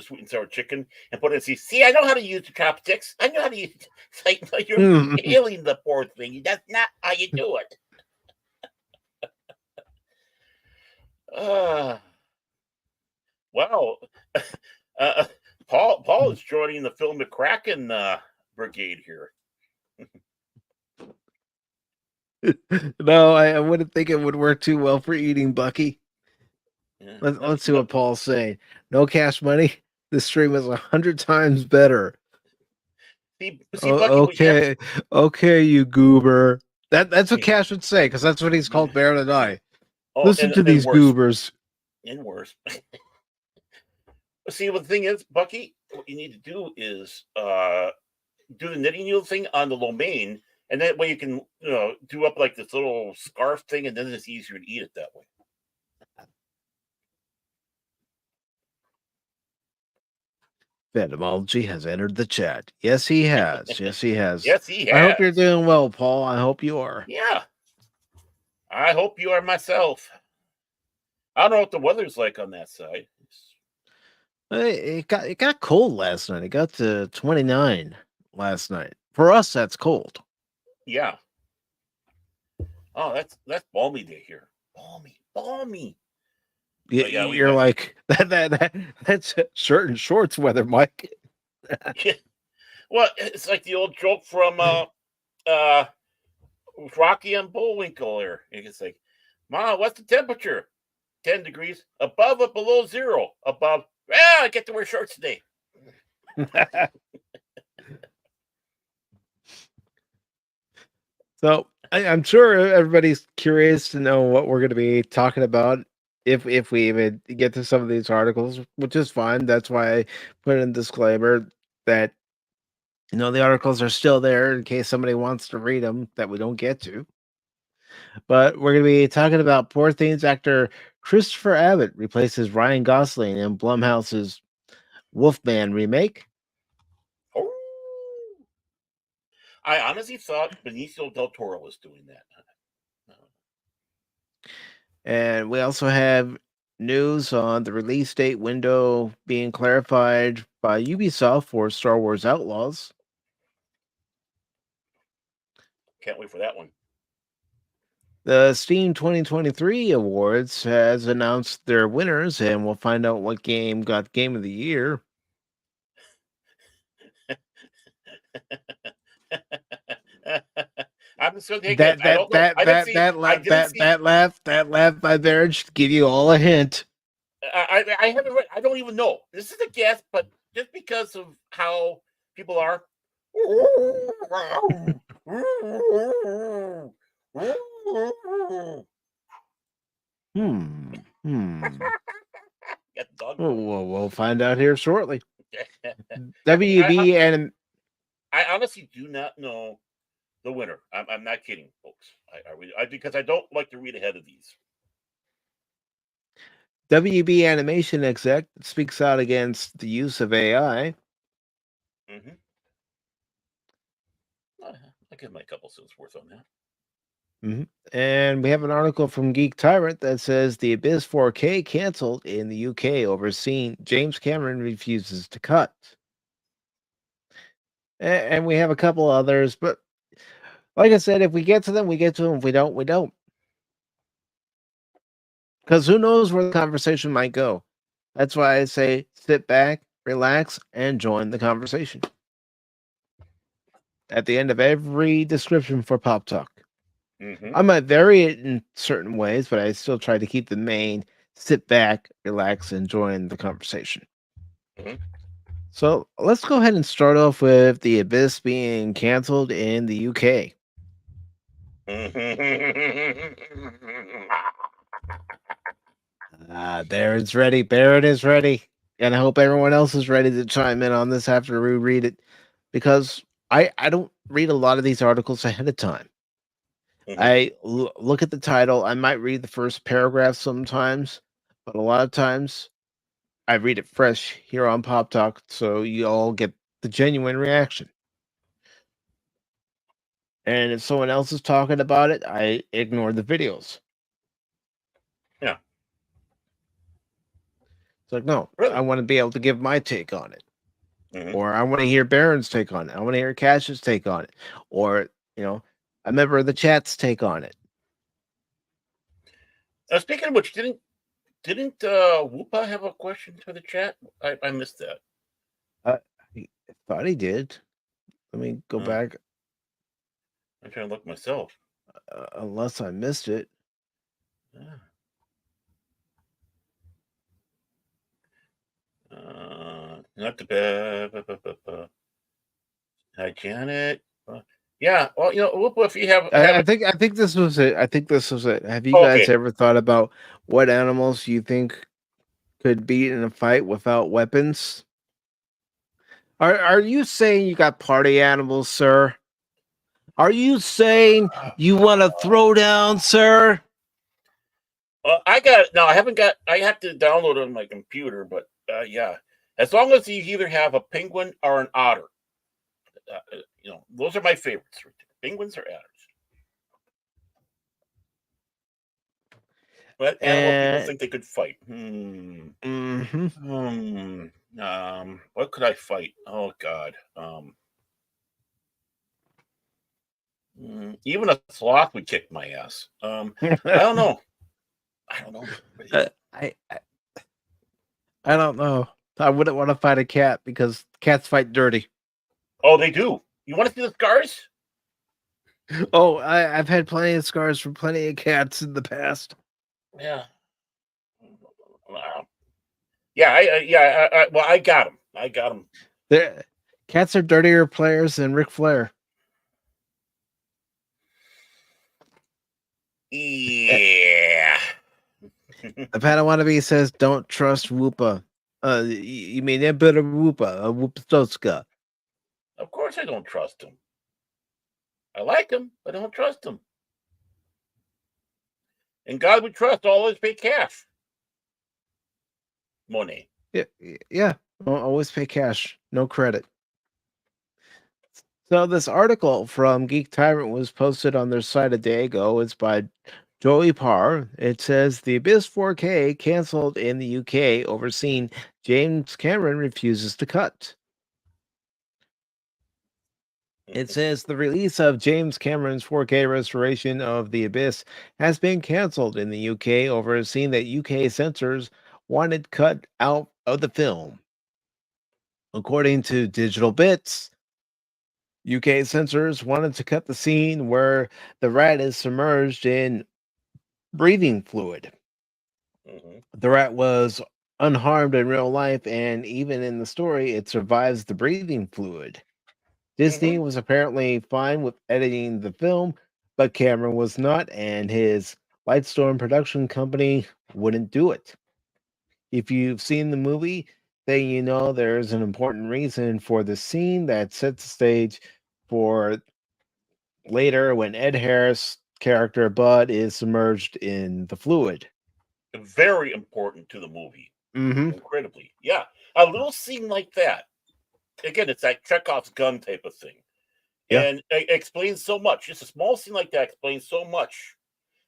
sweet and sour chicken and put it in. See, I know how to use the chopsticks. I know how to use it. It's like, no, you're impaling the poor thing. That's not how you do it. Uh, wow. Uh, Paul is joining the Phil McCracken brigade here. No, I wouldn't think it would work too well for eating, Bucky. Yeah. Let's see what Paul's saying. No cash money. This stream is 100 times better. See, Oh, Bucky, what you have okay, you goober. That's what Cash would say, because that's what he's called Bear and I. Listen to these worse. goobers. And worse. See, what the thing is, Bucky, what you need to do is do the knitting needle thing on the lo mein, and that way you can do up like this little scarf thing, and then it's easier to eat it that way. Venomology has entered the chat. Yes, he has. Yes, he has. Yes, he has. I hope you're doing well, Paul. I hope you are. Yeah. I hope you are myself. I don't know what the weather's like on that side. It got cold last night. It got to 29 last night. For us, that's cold. Yeah. Oh, that's balmy day here. Balmy. yeah, we You're went. like that's shirt and shorts weather, Mike. Yeah. Well, it's like the old joke from uh Rocky and Bullwinkle there. It's like, Ma, what's the temperature? 10 degrees. Above or below zero? Above. I get to wear shorts today. So I'm sure everybody's curious to know what we're going to be talking about if we even get to some of these articles, which is fine. That's why I put in a disclaimer that the articles are still there in case somebody wants to read them that we don't get to. But we're going to be talking about Poor Things actor Christopher Abbott replaces Ryan Gosling in Blumhouse's Wolfman remake. Oh. I honestly thought Benicio del Toro was doing that. And we also have news on the release date window being clarified by Ubisoft for Star Wars Outlaws. Can't wait for that one. The Steam 2023 Awards has announced their winners, and we'll find out what game got Game of the Year. I'm just going to take it. I don't know. I didn't see. That laugh by Barrage give you all a hint. I haven't read. I don't even know. This is a guess, but just because of how people are. Get the dog. We'll find out here shortly. WB and I honestly do not know the winner. I'm not kidding, folks. Because I don't like to read ahead of these. WB Animation exec speaks out against the use of AI. Mm-hmm. I'll give my couple cents worth on that. Mm-hmm. And we have an article from Geek Tyrant that says the Abyss 4K canceled in the UK over scene James Cameron refuses to cut. And we have a couple others, but like I said, if we get to them, we get to them. If we don't, we don't. Because who knows where the conversation might go. That's why I say sit back, relax, and join the conversation. At the end of every description for Pop Talk. Mm-hmm. I might vary it in certain ways, but I still try to keep the main sit back, relax, and join the conversation. Mm-hmm. So let's go ahead and start off with the Abyss being canceled in the UK. Barrett's ready. Barrett is ready. And I hope everyone else is ready to chime in on this after we read it. Because I don't read a lot of these articles ahead of time. Mm-hmm. I look at the title. I might read the first paragraph sometimes, but a lot of times I read it fresh here on Pop Talk, so you all get the genuine reaction. And if someone else is talking about it, I ignore the videos. Yeah. It's like, no, really? I want to be able to give my take on it. Mm-hmm. Or I want to hear Baron's take on it. I want to hear Cash's take on it. Or, a member of the chat's take on it. Speaking of which, didn't Whoopa have a question for the chat? I missed that. I thought he did. Let me go back. I'm trying to look myself. Unless I missed it. Not the bad. Hi, Janet. Yeah, well, Whoopa, if you have, I think this was it. Have you guys ever thought about what animals you think could beat in a fight without weapons? Are you saying you got party animals, sir? Are you saying you want to throw down, sir? I haven't got. I have to download it on my computer, but yeah, as long as you either have a penguin or an otter, those are my favorites. Penguins or otters. What animal people think they could fight? What could I fight? Oh God. Even a sloth would kick my ass. I don't know. I don't know. I don't know. I wouldn't want to fight a cat because cats fight dirty. Oh, they do. You want to see the scars? Oh, I've had plenty of scars from plenty of cats in the past. Yeah. Wow. Yeah, well, I got them. I got them. Cats are dirtier players than Ric Flair. Yeah. The Padawannabe says, "Don't trust Whoopa." You mean Emperor Whoopa, Whoopstotska. Of course, I don't trust him. I like him, but I don't trust him. And God would trust, always pay cash. Money. Yeah. Always pay cash, no credit. So this article from Geek Tyrant was posted on their site a day ago. It's by Joey Parr. It says the Abyss 4K canceled in the UK over scene James Cameron refuses to cut. It says the release of James Cameron's 4K restoration of The Abyss has been canceled in the UK over a scene that UK censors wanted cut out of the film. According to Digital Bits, UK censors wanted to cut the scene where the rat is submerged in breathing fluid. The rat was unharmed in real life, and even in the story, it survives the breathing fluid. Disney was apparently fine with editing the film, but Cameron was not, and his Lightstorm production company wouldn't do it. If you've seen the movie, then you know there's an important reason for the scene that sets the stage for later when Ed Harris' character Bud is submerged in the fluid. Very important to the movie. Mm-hmm. Incredibly. Yeah. A little scene like that. Again, it's that Chekhov's gun type of thing. Yeah. And it explains so much. Just a small scene like that explains so much.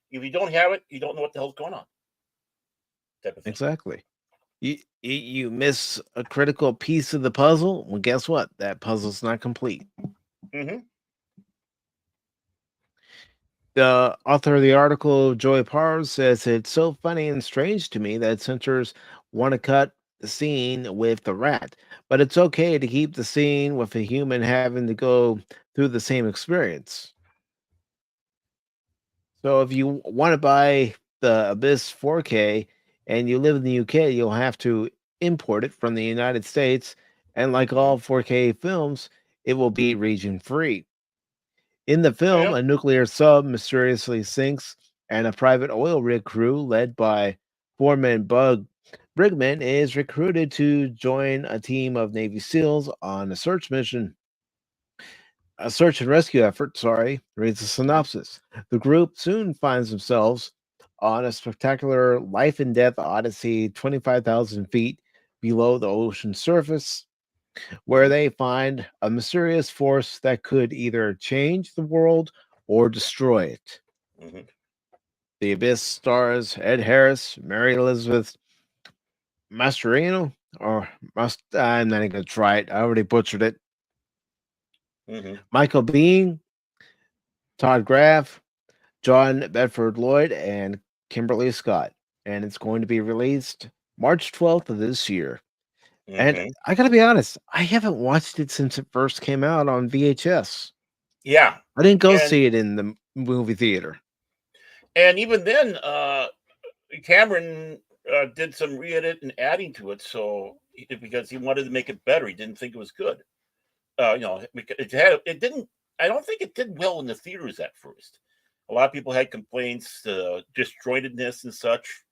If you don't have it, you don't know what the hell's going on. Type of thing. Exactly. You miss a critical piece of the puzzle. Well, guess what? That puzzle's not complete. Mm-hmm. The author of the article, Joy Parr, says it's so funny and strange to me that censors want to cut the scene with the rat, but it's okay to keep the scene with a human having to go through the same experience. So if you want to buy the Abyss 4K and you live in the UK, you'll have to import it from the United States, and like all 4K films, it will be region free. In the film, a nuclear sub mysteriously sinks, and a private oil rig crew led by foreman Bug Brigman is recruited to join a team of Navy SEALs on a search mission. A search and rescue effort, reads the synopsis. The group soon finds themselves on a spectacular life and death odyssey 25,000 feet below the ocean surface, where they find a mysterious force that could either change the world or destroy it. The Abyss stars Ed Harris, Mary Elizabeth Mastroianni, I'm not even going to try it. I already butchered it. Michael Biehn, Todd Graff, John Bedford Lloyd, and Kimberly Scott. And it's going to be released March 12th of this year. And I got to be honest, I haven't watched it since it first came out on VHS. Yeah. I didn't go see it in the movie theater. And even then, Cameron did some re-edit and adding to it, because he wanted to make it better. He didn't think it was good. It didn't. I don't think it did well in the theaters at first. A lot of people had complaints, disjointedness and such.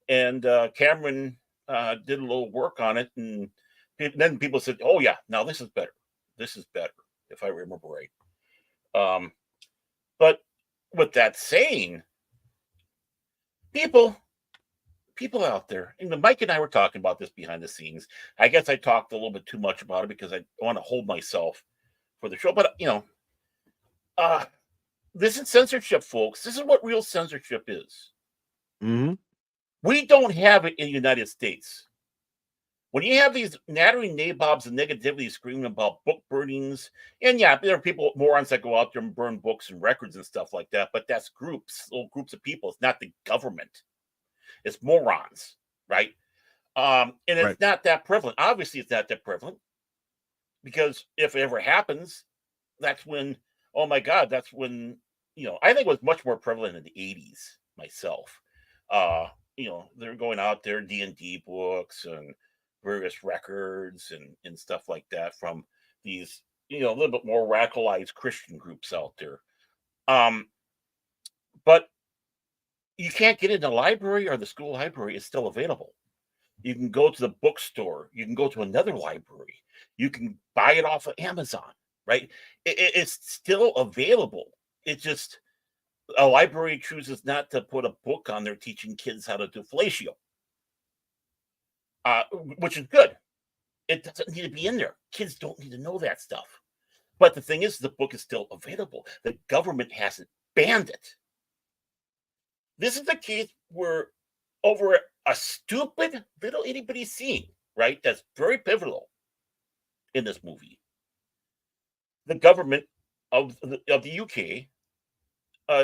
And Cameron did a little work on it, and then people said, "Oh yeah, now this is better. This is better," if I remember right. But with that saying, people out there, and Mike and I were talking about this behind the scenes. I guess I talked a little bit too much about it because I want to hold myself for the show. But this is censorship, folks. This is what real censorship is. We don't have it in the United States. When you have these nattering nabobs and negativity screaming about book burnings, and yeah, there are people, morons that go out there and burn books and records and stuff like that, but that's little groups of people. It's not the government. It's morons, right? And it's Right. not that prevalent. Obviously, it's not that prevalent because if it ever happens, that's when, oh my God, that's when, I think it was much more prevalent in the 80s myself. They're going out there, D&D books and various records and stuff like that from these, a little bit more radicalized Christian groups out there. But you can't get it in the library, or the school library is still available. You can go to the bookstore. You can go to another library. You can buy it off of Amazon, right? It's still available. It's just a library chooses not to put a book on there teaching kids how to do fellatio, which is good. It doesn't need to be in there. Kids don't need to know that stuff. But the thing is, the book is still available. The government hasn't banned it. This is the case where over a stupid little itty bitty scene, right? That's very pivotal in this movie. The government of the UK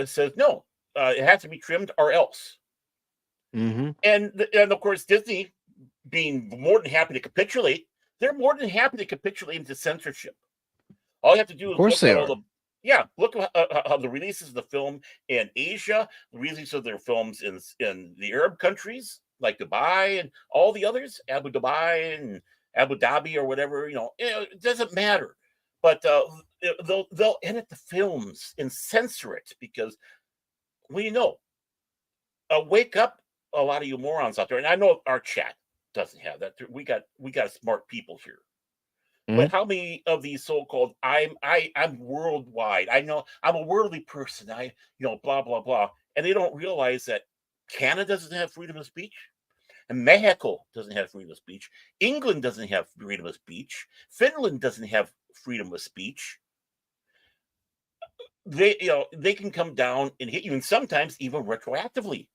says no, it has to be trimmed or else. Mm-hmm. And of course, Disney, being more than happy to capitulate, they're more than happy to capitulate into censorship. All you have to do is look at all look at how the releases of the film in Asia, the releases of their films in the Arab countries like Dubai and all the others, Abu Dhabi and Abu Dhabi or whatever. It doesn't matter. But they'll edit the films and censor it because wake up, a lot of you morons out there, and I know our chat doesn't have that. We got smart people here. But how many of these so-called I'm worldwide, I know I'm a worldly person, blah blah blah, and they don't realize that Canada doesn't have freedom of speech, and Mexico doesn't have freedom of speech, England doesn't have freedom of speech, Finland doesn't have freedom of speech. They can come down and hit you, and sometimes even retroactively.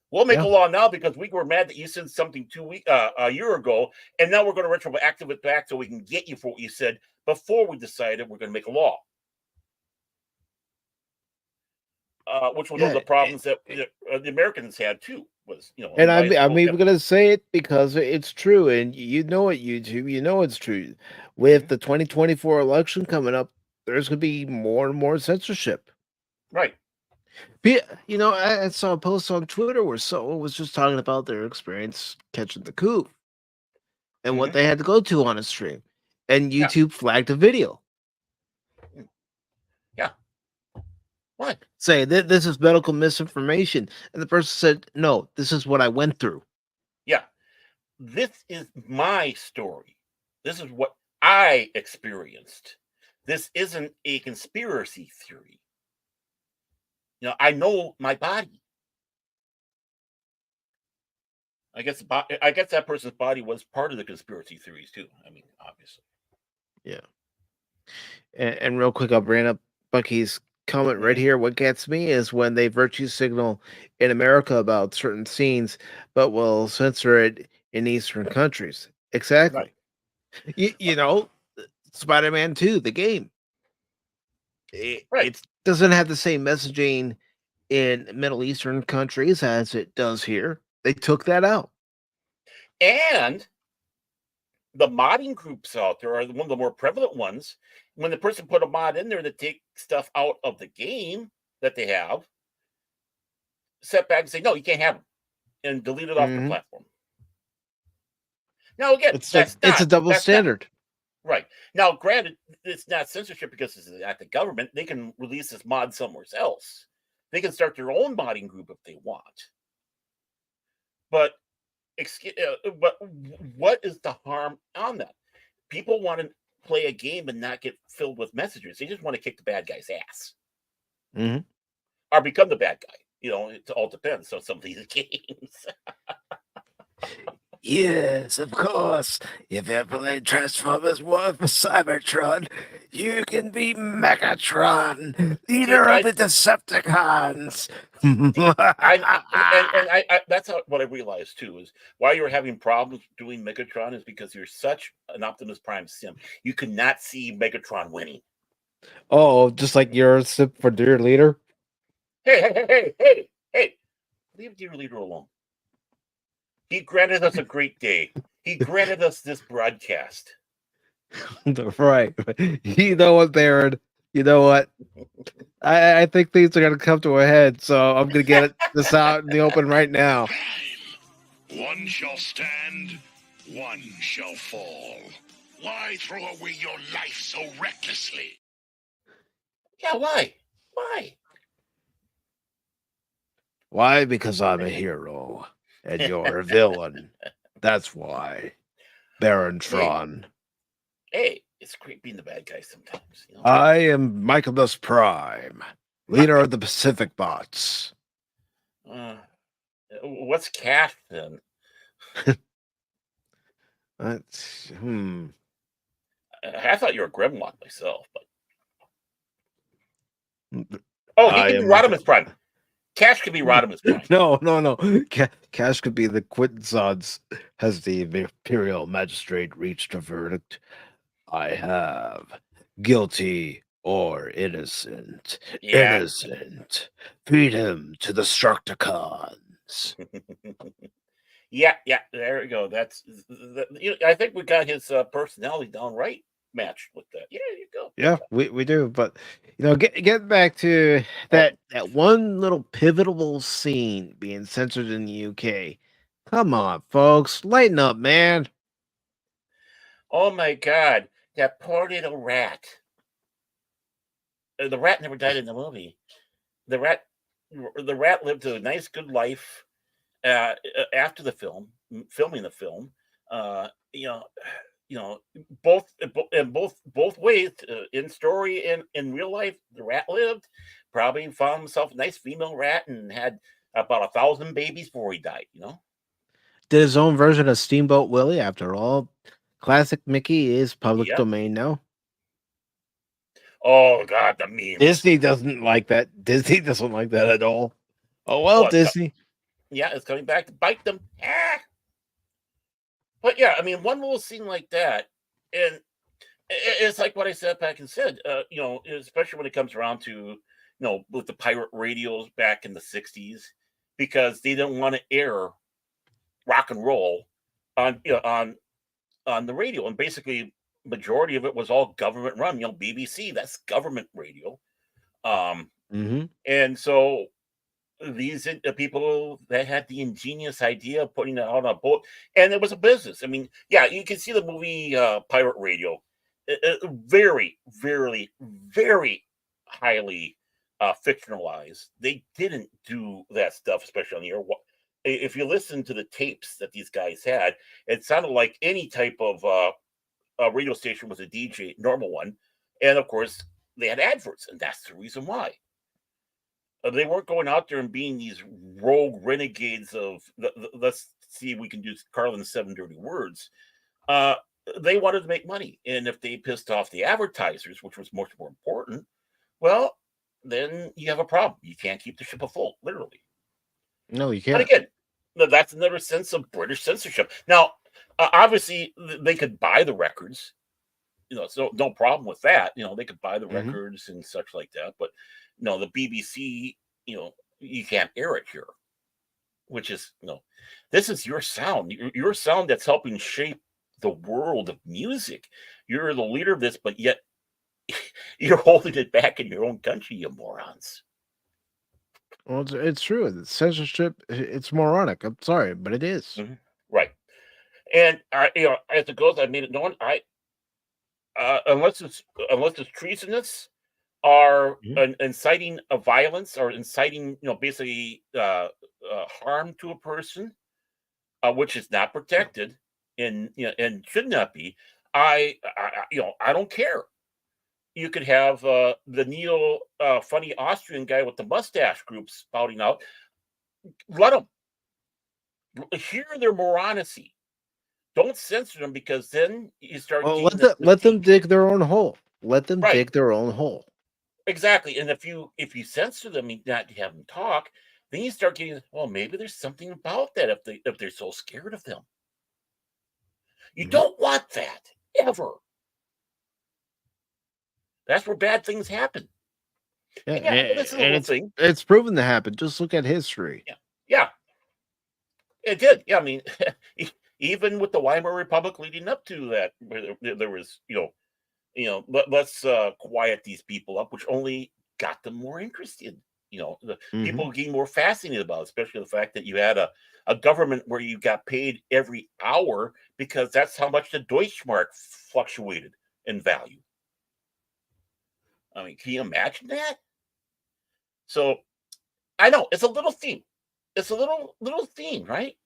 We'll make a law now because we were mad that you said something a year ago, and now we're going to retroactive it back so we can get you for what you said before we decided we're going to make a law. Which was one of the problems that the Americans had too. And I'm even going to say it because it's true, and YouTube, it's true. With the 2024 election coming up, there's going to be more and more censorship. Right. I saw a post on Twitter where someone was just talking about their experience catching the coup and what they had to go to on a stream, and YouTube flagged a video. Yeah. What? Say this is medical misinformation, and the person said, "No, this is what I went through." Yeah, this is my story. This is what I experienced. This isn't a conspiracy theory. I know my body. I guess that person's body was part of the conspiracy theories too. I mean, obviously. Yeah. And real quick, I'll bring up Bucky's comment right here. What gets me is when they virtue signal in America about certain scenes, but will censor it in Eastern countries. Exactly. Right. Spider-Man 2, the game. It doesn't have the same messaging in Middle Eastern countries as it does here. They took that out. And the modding groups out there are one of the more prevalent ones. When the person put a mod in there to take stuff out of the game that they have, set back and say, no, you can't have them, and delete it off the platform. Now, again, it's a double standard. Right. Now, granted, it's not censorship because it's at the government. They can release this mod somewhere else. They can start their own modding group if they want. But what is the harm on that? People want to play a game and not get filled with messages. They just want to kick the bad guy's ass. Or become the bad guy. It all depends on some of these games. Yes, of course. If you play Transformers 1 for Cybertron, you can be Megatron, leader of the Decepticons. That's what I realized too, is why you're having problems doing Megatron is because you're such an Optimus Prime sim. You could not see Megatron winning. Oh, just like your sim for Dear Leader? Hey, leave Dear Leader alone. He granted us a great day. He granted us this broadcast. Right. You know what, Baron? You know what? I think things are gonna come to a head, so I'm gonna get this out in the open right now. One shall stand, one shall fall. Why throw away your life so recklessly? Yeah, why? Why? Why? Because I'm a hero and you're a villain. That's why. Baron Tron. Hey, it's great being the bad guy sometimes. You know? I am Michaelus Prime, leader of the Pacific Bots. What's Cash then? That's I thought you were Grimlock myself, but he I can be am Rodimus Prime. Cash could be Rodimus Prime. No. Cash could be the Quintessons. Has the Imperial Magistrate reached a verdict? I have. Guilty or innocent? Yeah. Innocent. Feed him to the Structicons. Yeah. There we go. That's. I think we got his personality down right, matched with that. Yeah, there you go. Yeah, we do. But get back to that one little pivotal scene being censored in the UK. Come on, folks, lighten up, man. Oh my God, that poor little rat. The rat never died in the movie. The rat lived a nice, good life after the filming the film. Both ways, in story and in real life, the rat lived. Probably found himself a nice female rat and had about 1,000 babies before he died. Did his own version of Steamboat Willie. After all, classic Mickey is public Yep. domain now. Oh God, the memes. Disney doesn't like that. Disney doesn't like that at all. Oh well, Well, Disney. It's coming back to bite them. But yeah, I mean, one little scene like that, and it's like what I said back and said, especially when it comes around to, with the pirate radios back in the 60s, because they didn't want to air rock and roll on the radio. And basically, majority of it was all government run, BBC, that's government radio. And so these people that had the ingenious idea of putting it out on a boat, and it was a business. I mean, yeah, you can see the movie Pirate Radio. Very, very, very highly fictionalized. They didn't do that stuff, especially on the air. If you listen to the tapes that these guys had, it sounded like any type of a radio station was a DJ, normal one, and of course they had adverts, and that's the reason why. They weren't going out there and being these rogue renegades of let's see if we can do Carlin's 7 dirty words. They wanted to make money, and if they pissed off the advertisers, which was much more important, well, then you have a problem. You can't keep the ship afloat, literally. No, you can't. But again, that's another sense of British censorship. Now, obviously, they could buy the records. So no problem with that. They could buy the records and such like that. But the BBC, you can't air it here, which is this is your sound, your sound that's helping shape the world of music. You're the leader of this, but yet you're holding it back in your own country, you morons. Well, it's true. The censorship, it's moronic. I'm sorry, but it is. Right. And as it goes, I made it known. Unless it's treasonous, are inciting a violence or inciting, basically harm to a person, which is not protected and should not be. I don't care. You could have the neo funny Austrian guy with the mustache group spouting out. Let them hear their morality. Don't censor them, because then you start. Well, let them dig their own hole. Let them dig their own hole. Exactly. And if you censor them and not have them talk, then you start getting, well, maybe there's something about that if they're so scared of them. You don't want that ever. That's where bad things happen. Yeah, it's proven to happen. Just look at history. Yeah. It did. Yeah, I mean, even with the Weimar Republic leading up to that, there was, let's quiet these people up, which only got them more interested. The Mm-hmm. people getting more fascinated about it, especially the fact that you had a government where you got paid every hour because that's how much the Deutschmark fluctuated in value. I mean, can you imagine that? So I know it's a little theme. It's a little theme, right?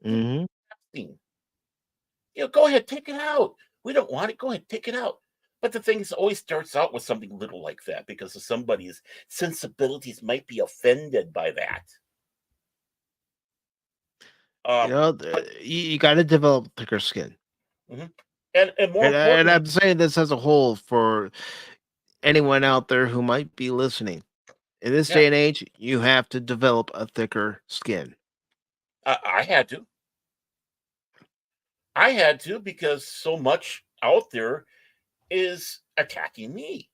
Mm-hmm. Theme. Go ahead, take it out. We don't want it. Go ahead, take it out. But the thing is, it always starts out with something little like that because of somebody's sensibilities might be offended by that. But You got to develop thicker skin. mhm. And more And importantly, I'm saying this as a whole for anyone out there who might be listening. In this yeah, day and age, you have to develop a thicker skin. I had to. I had to because so much out there is attacking me.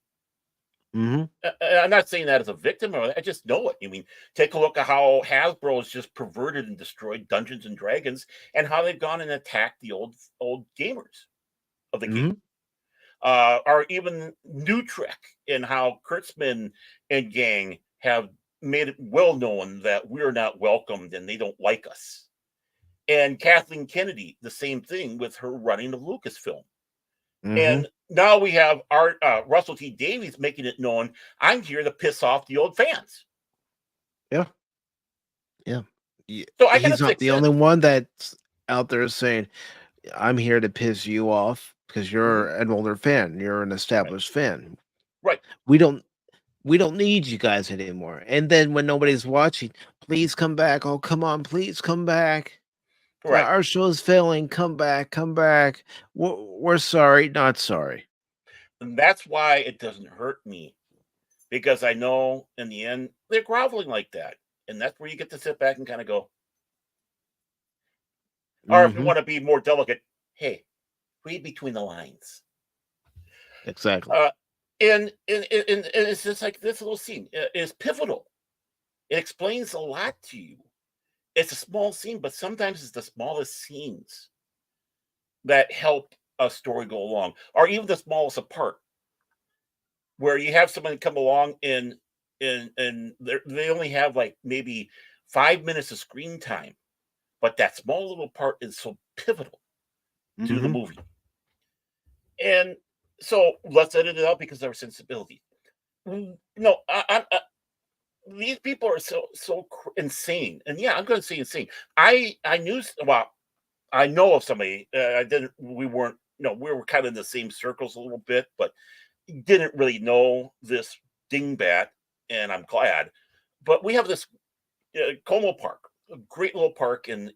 Mm-hmm. I'm not saying that as a victim, or I just know it. I mean, take a look at how Hasbro has just perverted and destroyed Dungeons and Dragons, and how they've gone and attacked the old gamers of the Mm-hmm. game, or even New Trek, and how Kurtzman and gang have made it well known that we're not welcomed and they don't like us. And Kathleen Kennedy, the same thing with her running of Lucasfilm. Mm-hmm. And now we have our Russell T Davies making it known I'm here to piss off the old fans. Yeah. Yeah. So I got to He's not fix the it. only one that's out there saying, I'm here to piss you off because you're an older fan. You're an established fan. Right. We don't need you guys anymore. And then when nobody's watching, please come back. Oh, come on, please come back. Right. Our show's failing. Come back, come back. We're sorry, not sorry. And that's why it doesn't hurt me, because I know in the end they're groveling like that. And that's where you get to sit back and kind of go, or if you Mm-hmm. want to be more delicate, hey, read between the lines. Exactly. And it's just like this little scene is pivotal. It explains a lot to you. It's a small scene, but sometimes it's the smallest scenes that help a story go along, or even the smallest part, where you have someone come along and they only have like maybe 5 minutes of screen time, but that small little part is so pivotal to the Mm-hmm. movie. And so let's edit it out because of our sensibility. No, these people are so insane, and yeah, I'm going to say insane. I knew, well, I know of somebody. I didn't. We weren't. We were kind of in the same circles a little bit, but didn't really know this dingbat, and I'm glad. But we have this Como Park, a great little park in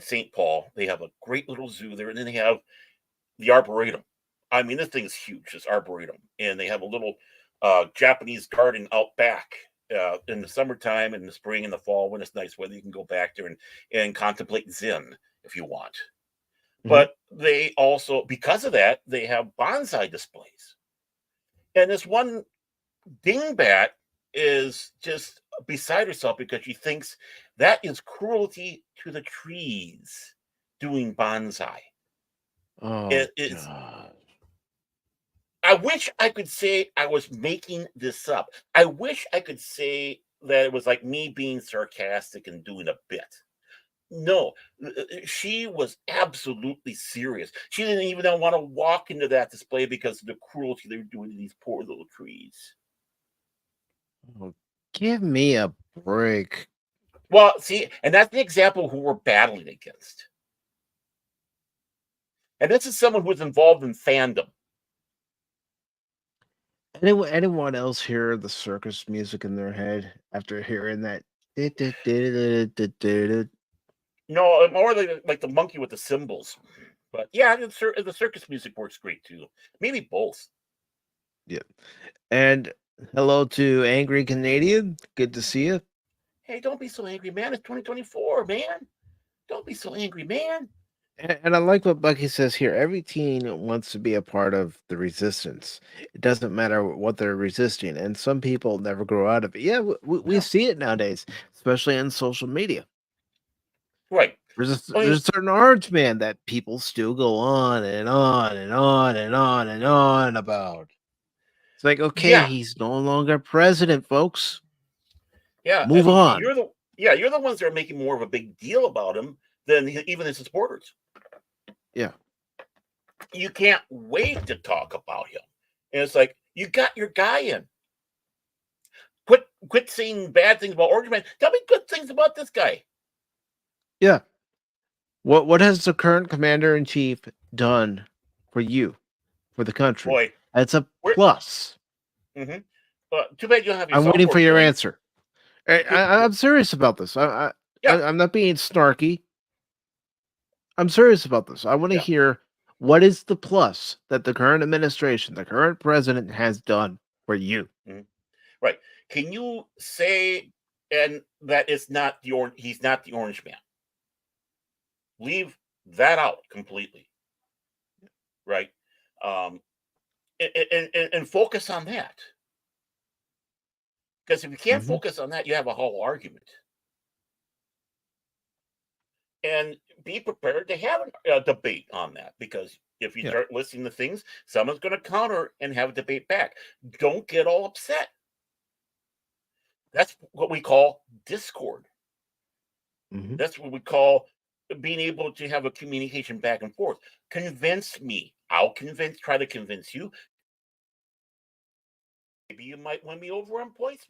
St. Paul. They have a great little zoo there, and then they have the Arboretum. I mean, this thing is huge, this Arboretum, and they have a little Japanese garden out back. In the summertime, in the spring, and the fall, when it's nice weather, you can go back there and contemplate Zen if you want. Mm-hmm. But they also, because of that, they have bonsai displays. And this one dingbat is just beside herself because she thinks that is cruelty to the trees doing bonsai. Oh, It is. God. I wish I could say I was making this up. I wish I could say that it was like me being sarcastic and doing a bit. No, she was absolutely serious. She didn't even want to walk into that display because of the cruelty they were doing to these poor little trees. Oh, give me a break. Well, see, and that's the example of who we're battling against. And this is someone who's involved in fandom. Anyone else hear the circus music in their head after hearing that? No, more like the monkey with the cymbals. But yeah, the circus music works great too. Maybe both. Yeah. And hello to Angry Canadian. Good to see you. Hey, don't be so angry, man. It's 2024, man. Don't be so angry, man. And I like what Bucky says here. Every teen wants to be a part of the resistance. It doesn't matter what they're resisting. And some people never grow out of it. Yeah, we No. see it nowadays, especially on social media. Right. I mean, There's a certain orange man that people still go on and on and on and on and on about. It's like, okay, yeah, he's no longer president, folks. yeah. Move on. You're the ones that are making more of a big deal about him than even his supporters. Yeah. You can't wait to talk about him. And it's like, you got your guy in. Quit saying bad things about Orange Man. Tell me good things about this guy. Yeah. What has the current commander in chief done for you, for the country? Boy, That's a we're plus. too bad you don't have your I'm waiting for soundboard your going. answer. I'm serious about this. Yeah, I'm not being snarky. I'm serious about this. I want to yeah. hear what is the plus that the current administration, the current president has done for you. Mhm. Right. Can you say and that it's not he's not the Orange Man? Leave that out completely. Right. Um, and focus on that. Because if you can't Mhm. focus on that, you have a whole argument. And be prepared to have a debate on that. Because if you Yeah. start listening to things, someone's going to counter and have a debate back. Don't get all upset. That's what we call discord. Mhm. That's what we call being able to have a communication back and forth. Convince me. Try to convince you. Maybe you might win me over on points.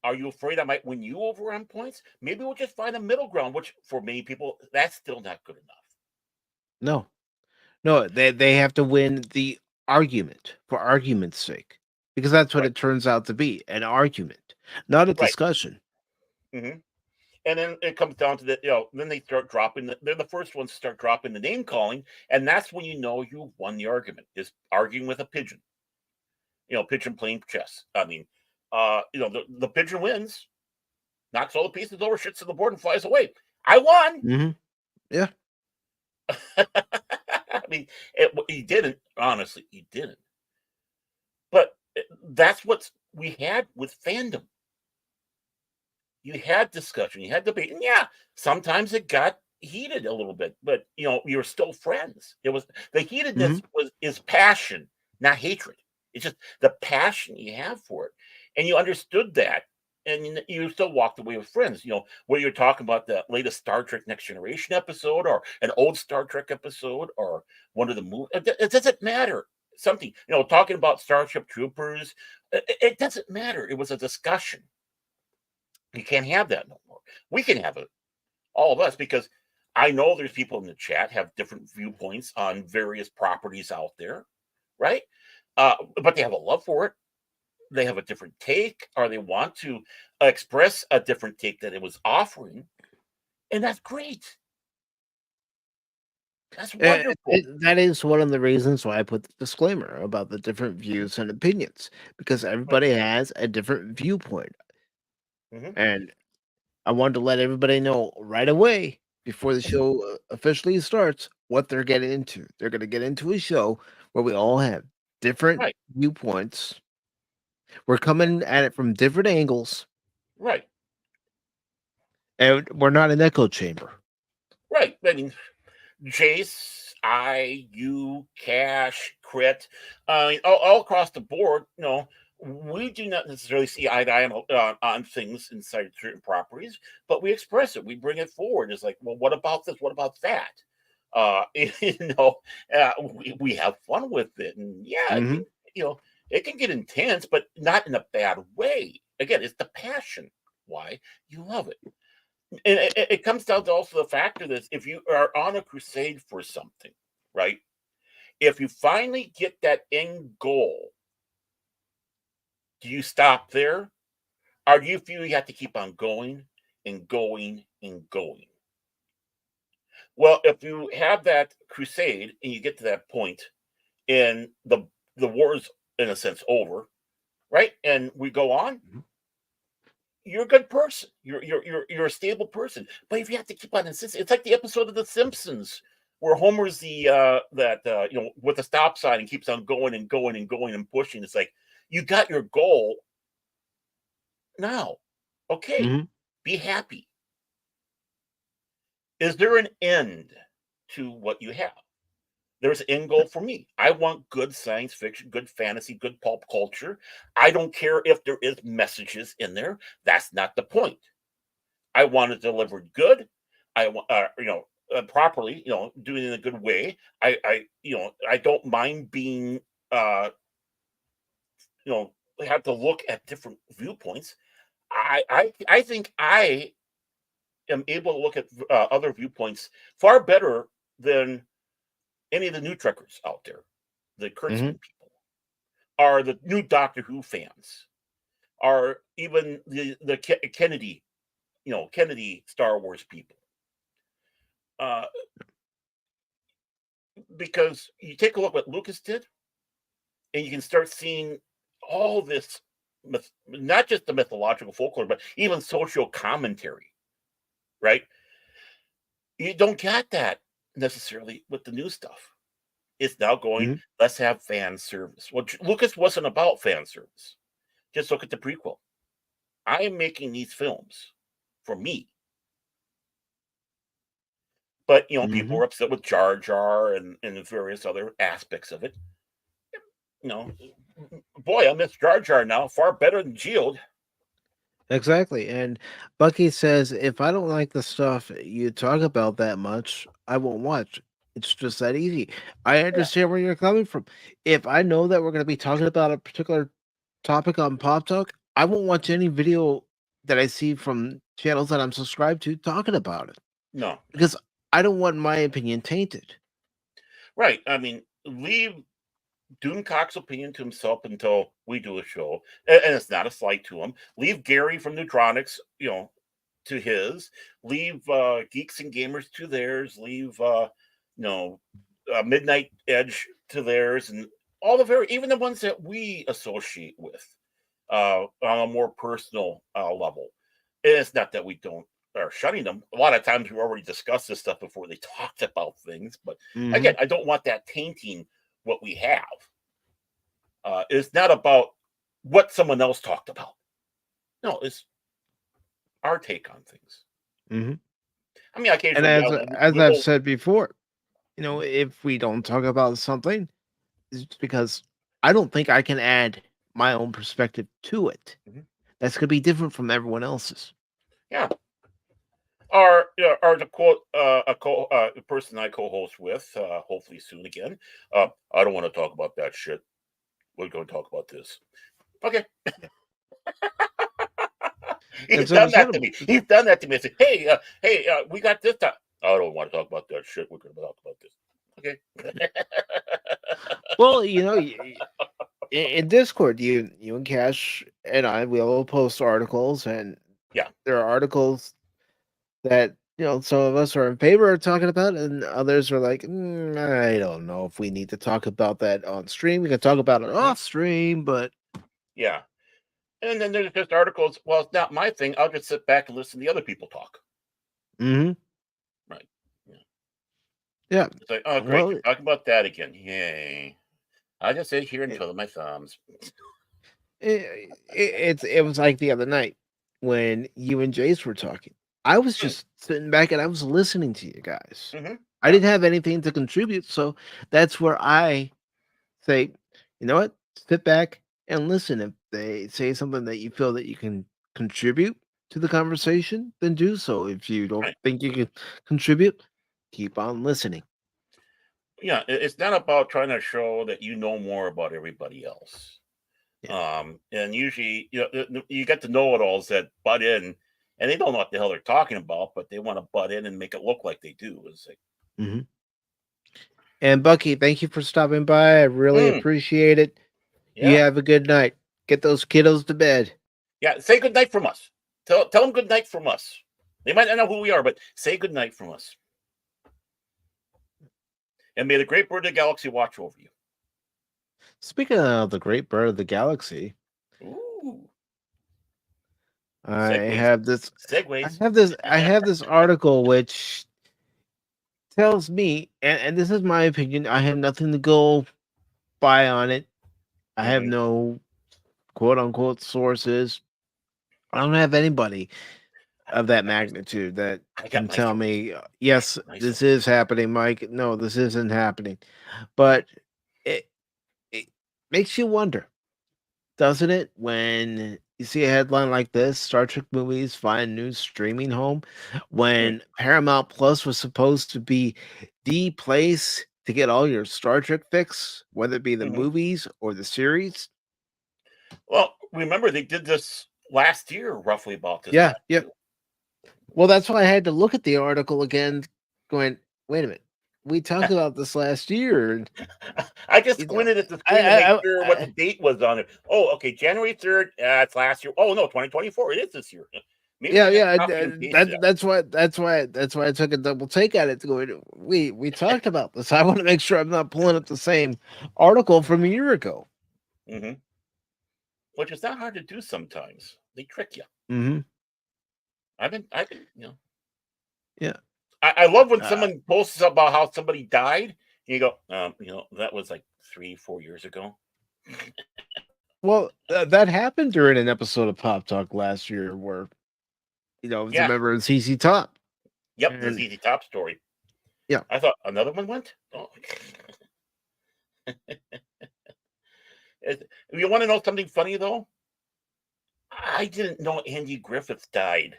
Are you afraid I might win you over on points? Maybe we'll just find a middle ground, which for many people, that's still not good enough. No. No, they have to win the argument for argument's sake. Because that's what Right, it turns out to be, an argument, not a right. discussion. hmm And then it comes down to then they start dropping, they're the first ones to start dropping the name calling. And that's when you know you've won the argument, is arguing with a pigeon. Pigeon playing chess. I mean, the pigeon wins, knocks all the pieces over, shits to the board, and flies away. I won. Mhm. Yeah. I mean, he didn't. Honestly, he didn't. But that's what we had with fandom. You had discussion, you had debate, and yeah, sometimes it got heated a little bit, but you were still friends. It was the heatedness Mhm. is passion, not hatred. It's just the passion you have for it, and you understood that, and you still walked away with friends. Whether you're talking about the latest Star Trek Next Generation episode, or an old Star Trek episode, or one of the movies. It doesn't matter. Something talking about Starship Troopers. It doesn't matter. It was a discussion. You can't have that no more. We can have it, all of us, because I know there's people in the chat have different viewpoints on various properties out there, right? But they have a love for it. They have a different take, or they want to express a different take that it was offering, and that's great. That's wonderful. That is one of the reasons why I put the disclaimer about the different views and opinions, because Right. everybody has a different viewpoint. hmm And I wanted to let everybody know right away before the show officially starts what they're getting into. They're going to get into a show where we all have different Right. viewpoints. We're coming at it from different angles, Right. and we're not an echo chamber. Right. I mean, Jace, you, Cash, Crit, all across the board, we do not necessarily see eye to eye on things inside certain properties, but we express it. We bring it forward. It's like, well, what about this? What about that? You know, we have fun with it, and yeah, Hmm. it can get intense, but not in a bad way. Again, it's the passion why you love it. And it comes down to also the factor that if you are on a crusade for something, right? If you finally get that end goal, do you stop there? Or do you feel you have to keep on going and going and going? Well, if you have that crusade and you get to that point and the war's in a sense over, right? And we go on, you're a good person. You're a stable person. But if you have to keep on insisting, it's like the episode of The Simpsons where Homer's with the stop sign and keeps on going and going and going and pushing. It's like you got your goal now. Okay, Hmm. be happy. is there an end to what you have? There's an end goal for me. I want good science fiction, good fantasy, good pulp culture. I don't care if there is messages in there. That's not the point. I want it delivered good. I want, properly, doing it in a good way. I don't mind being, have to look at different viewpoints. I think I am able to look at other viewpoints far better than any of the new Trekkers out there, the Kurtzman people, are the new Doctor Who fans, are even the Kennedy, Kennedy Star Wars people. Because you take a look what Lucas did, and you can start seeing all this, not just the mythological folklore, but even social commentary, right? You don't get that necessarily with the new stuff. It's now going, let's have fan service. Well, Lucas wasn't about fan service. Just look at the prequel. I am making these films for me. But, people were upset with Jar Jar and the various other aspects of it. Boy, I miss Jar Jar now. Far better than Geode. Exactly. And Bucky says, if I don't like the stuff you talk about that much, I won't watch. It's just that easy. I understand where you're coming from. If I know that we're going to be talking about a particular topic on Pop Talk, I won't watch any video that I see from channels that I'm subscribed to talking about it. No. Because I don't want my opinion tainted. Right. I mean, leave Doomcock's opinion to himself until we do a show. And it's not a slight to him. Leave Gary from Neutronics, to his. Leave Geeks and Gamers to theirs. Leave, Midnight Edge to theirs. And all even the ones that we associate with on a more personal level. It's not that we don't are shutting them. A lot of times we already discussed this stuff before they talked about things. But again, I don't want that tainting what we have. It's not about what someone else talked about. No, it's our take on things. I mean, occasionally, and as I've said before, if we don't talk about something, it's because I don't think I can add my own perspective to it. That's going to be different from everyone else's. Yeah. Or to quote a person I co-host with, hopefully soon again, I don't want to talk about that shit. We're going to talk about this. Okay. He's done that to me. He's done that to me. I say, hey, we got this time. I don't want to talk about that shit. We're going to talk about this. Okay. Well, in Discord, you and Cash and I will post articles, and there are articles that some of us are in favor of talking about, and others are like, I don't know if we need to talk about that on stream. We can talk about it off stream, but yeah. And then there's just articles. Well, it's not my thing. I'll just sit back and listen to the other people talk. Right. Yeah. It's like, oh, great. You're talking about that again. Yay. I just sit here and twiddle my thumbs. It was like the other night when you and Jace were talking. I was just sitting back and I was listening to you guys. I didn't have anything to contribute, so that's where I say, you know what? Sit back and listen. If they say something that you feel that you can contribute to the conversation, then do so. If you don't think you can contribute, keep on listening. Yeah, it's not about trying to show that you know more about everybody else. And usually, you get the know-it-alls that butt in, and they don't know what the hell they're talking about, but they want to butt in and make it look like they do. It's like, And Bucky, thank you for stopping by. I really appreciate it. Yeah. You have a good night. Get those kiddos to bed. Yeah, say good night from us. Tell them good night from us. They might not know who we are, but say good night from us. And may the great bird of the galaxy watch over you. Speaking of the great bird of the galaxy, I have this. Segways. I have this article which tells me, and this is my opinion. I have nothing to go by on it. I have no quote unquote sources. I don't have anybody. of that magnitude that I got can my tell source. me, yes, My this source. is happening, Mike. No, this isn't happening. But it makes you wonder, doesn't it, when you see a headline like this, Star Trek movies find new streaming home, when Paramount Plus was supposed to be the place to get all your Star Trek fix, whether it be the Mm-hmm. movies or the series? Well, remember they did this last year, roughly about this Yeah, time. yeah. Too. Well, that's why I had to look at the article again, going, wait a minute. We talked about this last year. And, I just you know, squinted at the screen to make sure what the I date was on it. Oh, okay, January 3rd. It's last year. Oh no, 2024. It is this year. Maybe yeah, I yeah. copy and paste that. That's why I took a double take at it to go. We talked about this. I want to make sure I'm not pulling up the same article from a year ago. Mm-hmm. Which is not hard to do sometimes. They trick you. Mm-hmm. I've been, Yeah. I love when Uh, someone posts about how somebody died. And you go, that was like 3-4 years ago. well, that happened during an episode of Pop Talk last year, where it was a Yeah. member of CC Top. Yep, the And ZZ Top story. yeah. I thought another one went. Oh. You want to know something funny though? I didn't know Andy Griffith died.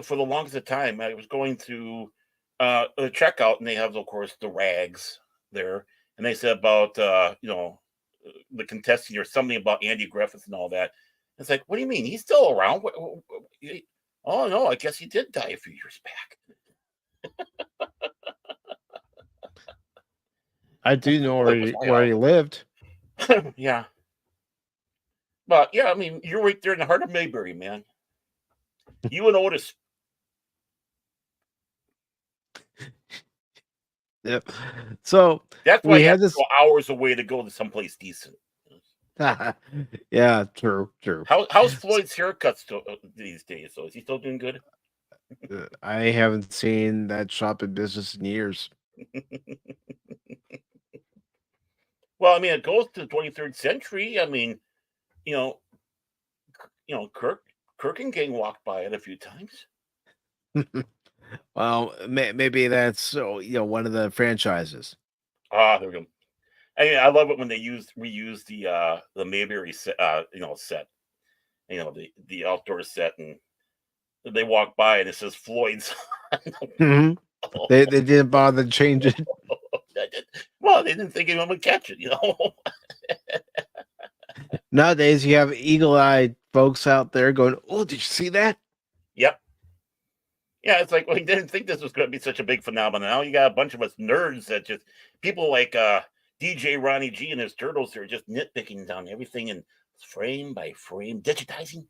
For the longest time, I was going through the checkout, and they have, of course, the rags there, and they said about the contestant or something about Andy Griffith and all that. It's like, what do you mean? He's still around? Oh no, I guess he did die a few years back. I do know Boy, was I where he lived. yeah. But yeah, I mean, you're right there in the heart of Mayberry, man. You and Otis. Yep. So That's why we you have had to this. go hours away to go to someplace decent. Yeah, true. How's Floyd's haircuts these days? So is he still doing good? I haven't seen that shop in business in years. Well, I mean, it goes to the 23rd century. I mean, you know, Kirk and gang walked by it a few times. Well, maybe that's one of the franchises. There we go. I mean, I love it when they reuse the Mayberry set, set, the outdoor set, and they walk by and it says Floyd's. Mhm. They didn't bother to change it. Well, they didn't think anyone would catch it, Nowadays, you have eagle-eyed folks out there going, "Oh, did you see that?" Yep. Yeah, it's like, well, he didn't think this was going to be such a big phenomenon. Now you got a bunch of us nerds that just people like DJ Ronnie G and his turtles are just nitpicking down everything and frame by frame, digitizing.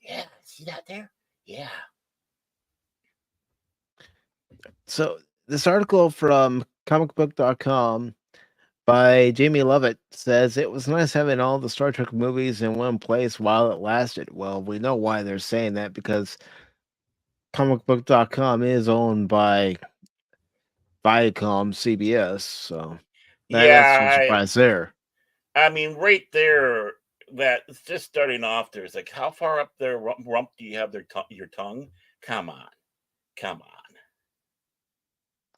Yeah, see that there? Yeah. So this article from comicbook.com by Jamie Lovett says it was nice having all the Star Trek movies in one place while it lasted. Well, we know why they're saying that, because comicbook.com is owned by Viacom CBS, so that's no Yeah, surprise there. I mean, right there, that it's just starting off. There's like, how far up their rump do you have your tongue? Come on, come on.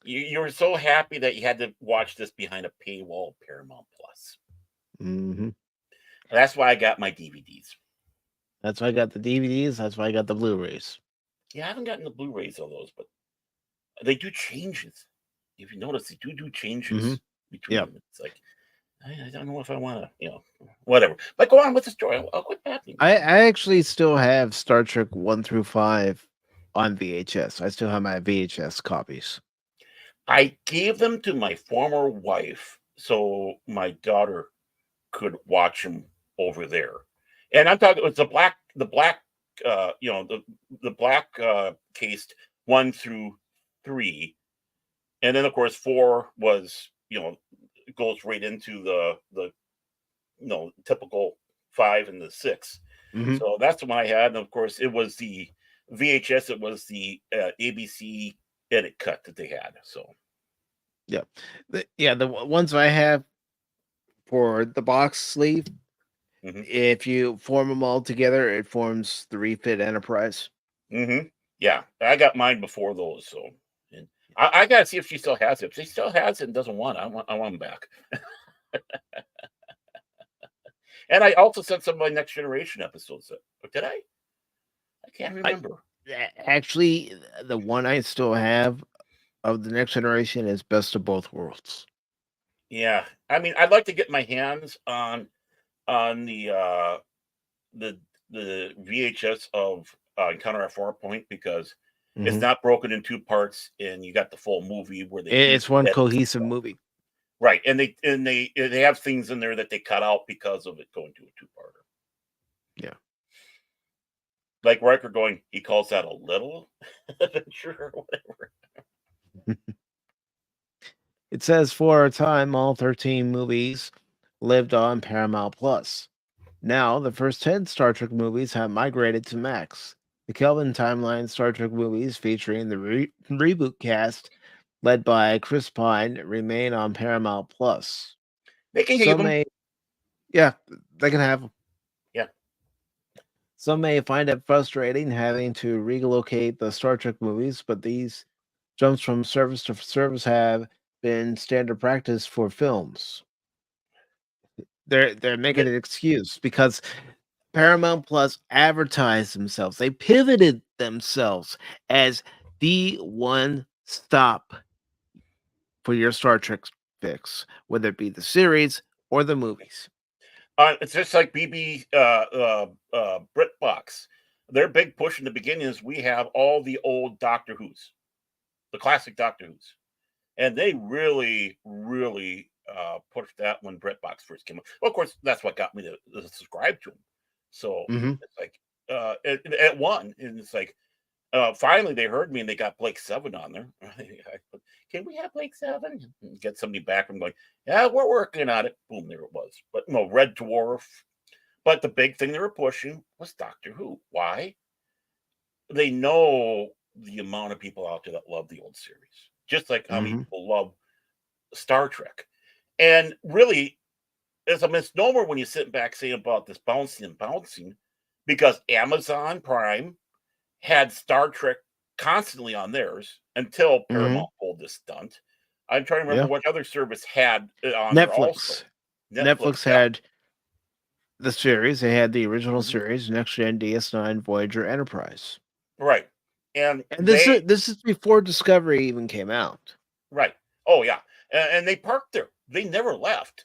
You're so happy that you had to watch this behind a paywall, Paramount Plus. Mm-hmm. That's why I got my DVDs. That's why I got the DVDs. That's why I got the Blu-rays. Yeah, I haven't gotten the Blu-rays of those, but they do changes. If you notice, they do changes between them. It's like, I don't know if I want to, whatever. But go on with the story. I'll quit happening. I actually still have Star Trek 1 through 5 on VHS. I still have my VHS copies. I gave them to my former wife so my daughter could watch them over there. And I'm talking, it's the black, the black cased 1 through 3. And then of course 4 was, goes right into the typical 5 and the 6. Mhm. So that's the one I had. And of course it was the VHS, it was the ABC edit cut that they had. So Yeah. The ones I have for the box sleeve, mhm. if you form them all together, it forms the refit Enterprise. Yeah, I got mine before those, so and I gotta see if she still has it. If she still has it and doesn't want it, I want them back. And I also sent some of my Next Generation episodes. But did I? I can't I remember. actually the one I still have of the Next Generation is Best of Both Worlds. Yeah, I mean, I'd like to get my hands on the the VHS of Encounter at Farpoint because it's Mhm. not broken in two parts, and you got the full movie where they keep It's one edits. cohesive movie. Right, and they have things in there that they cut out because of it going to a two-parter. Yeah. Like Riker going, he calls that a little adventure or whatever. It says for a time, all 13 movies lived on Paramount Plus. Now, the first 10 Star Trek movies have migrated to Max. The Kelvin Timeline Star Trek movies featuring the reboot cast led by Chris Pine remain on Paramount Plus. They can keep Some them. may, yeah, they can have them. Yeah. Some may find it frustrating having to relocate the Star Trek movies, but these jumps from service to service have been standard practice for films. They're making Th- an excuse because Paramount Plus advertised themselves. They pivoted themselves as the one stop for your Star Trek fix, whether it be the series or the movies. It's just like BB BritBox. Their big push in the beginning is we have all the old Doctor Who's, the classic Doctor Who's, and they really, really pushed that when BritBox first came up. Well, of course, that's what got me to subscribe to them. So Hmm. it's like at one, and it's like finally they heard me and they got Blake Seven on there. Can we have Blake Seven? Get somebody back from going, yeah, we're working on it. Boom, there it was. But no, Red Dwarf. But the big thing they were pushing was Doctor Who. Why? They know the amount of people out there that love the old series, just like how many Hmm. people love Star Trek. And really, it's a misnomer when you sit back saying about this bouncing and bouncing, because Amazon Prime had Star Trek constantly on theirs until Hmm. Paramount pulled this stunt. I'm trying to remember Yeah. what other service had it on there also. Netflix. Netflix, Netflix yeah. had the series. They had the original Mhm. series, Next Gen, DS9, Voyager, Enterprise. Right. And And they, this is before Discovery even came out. right. Oh, yeah. And they parked there. They never left.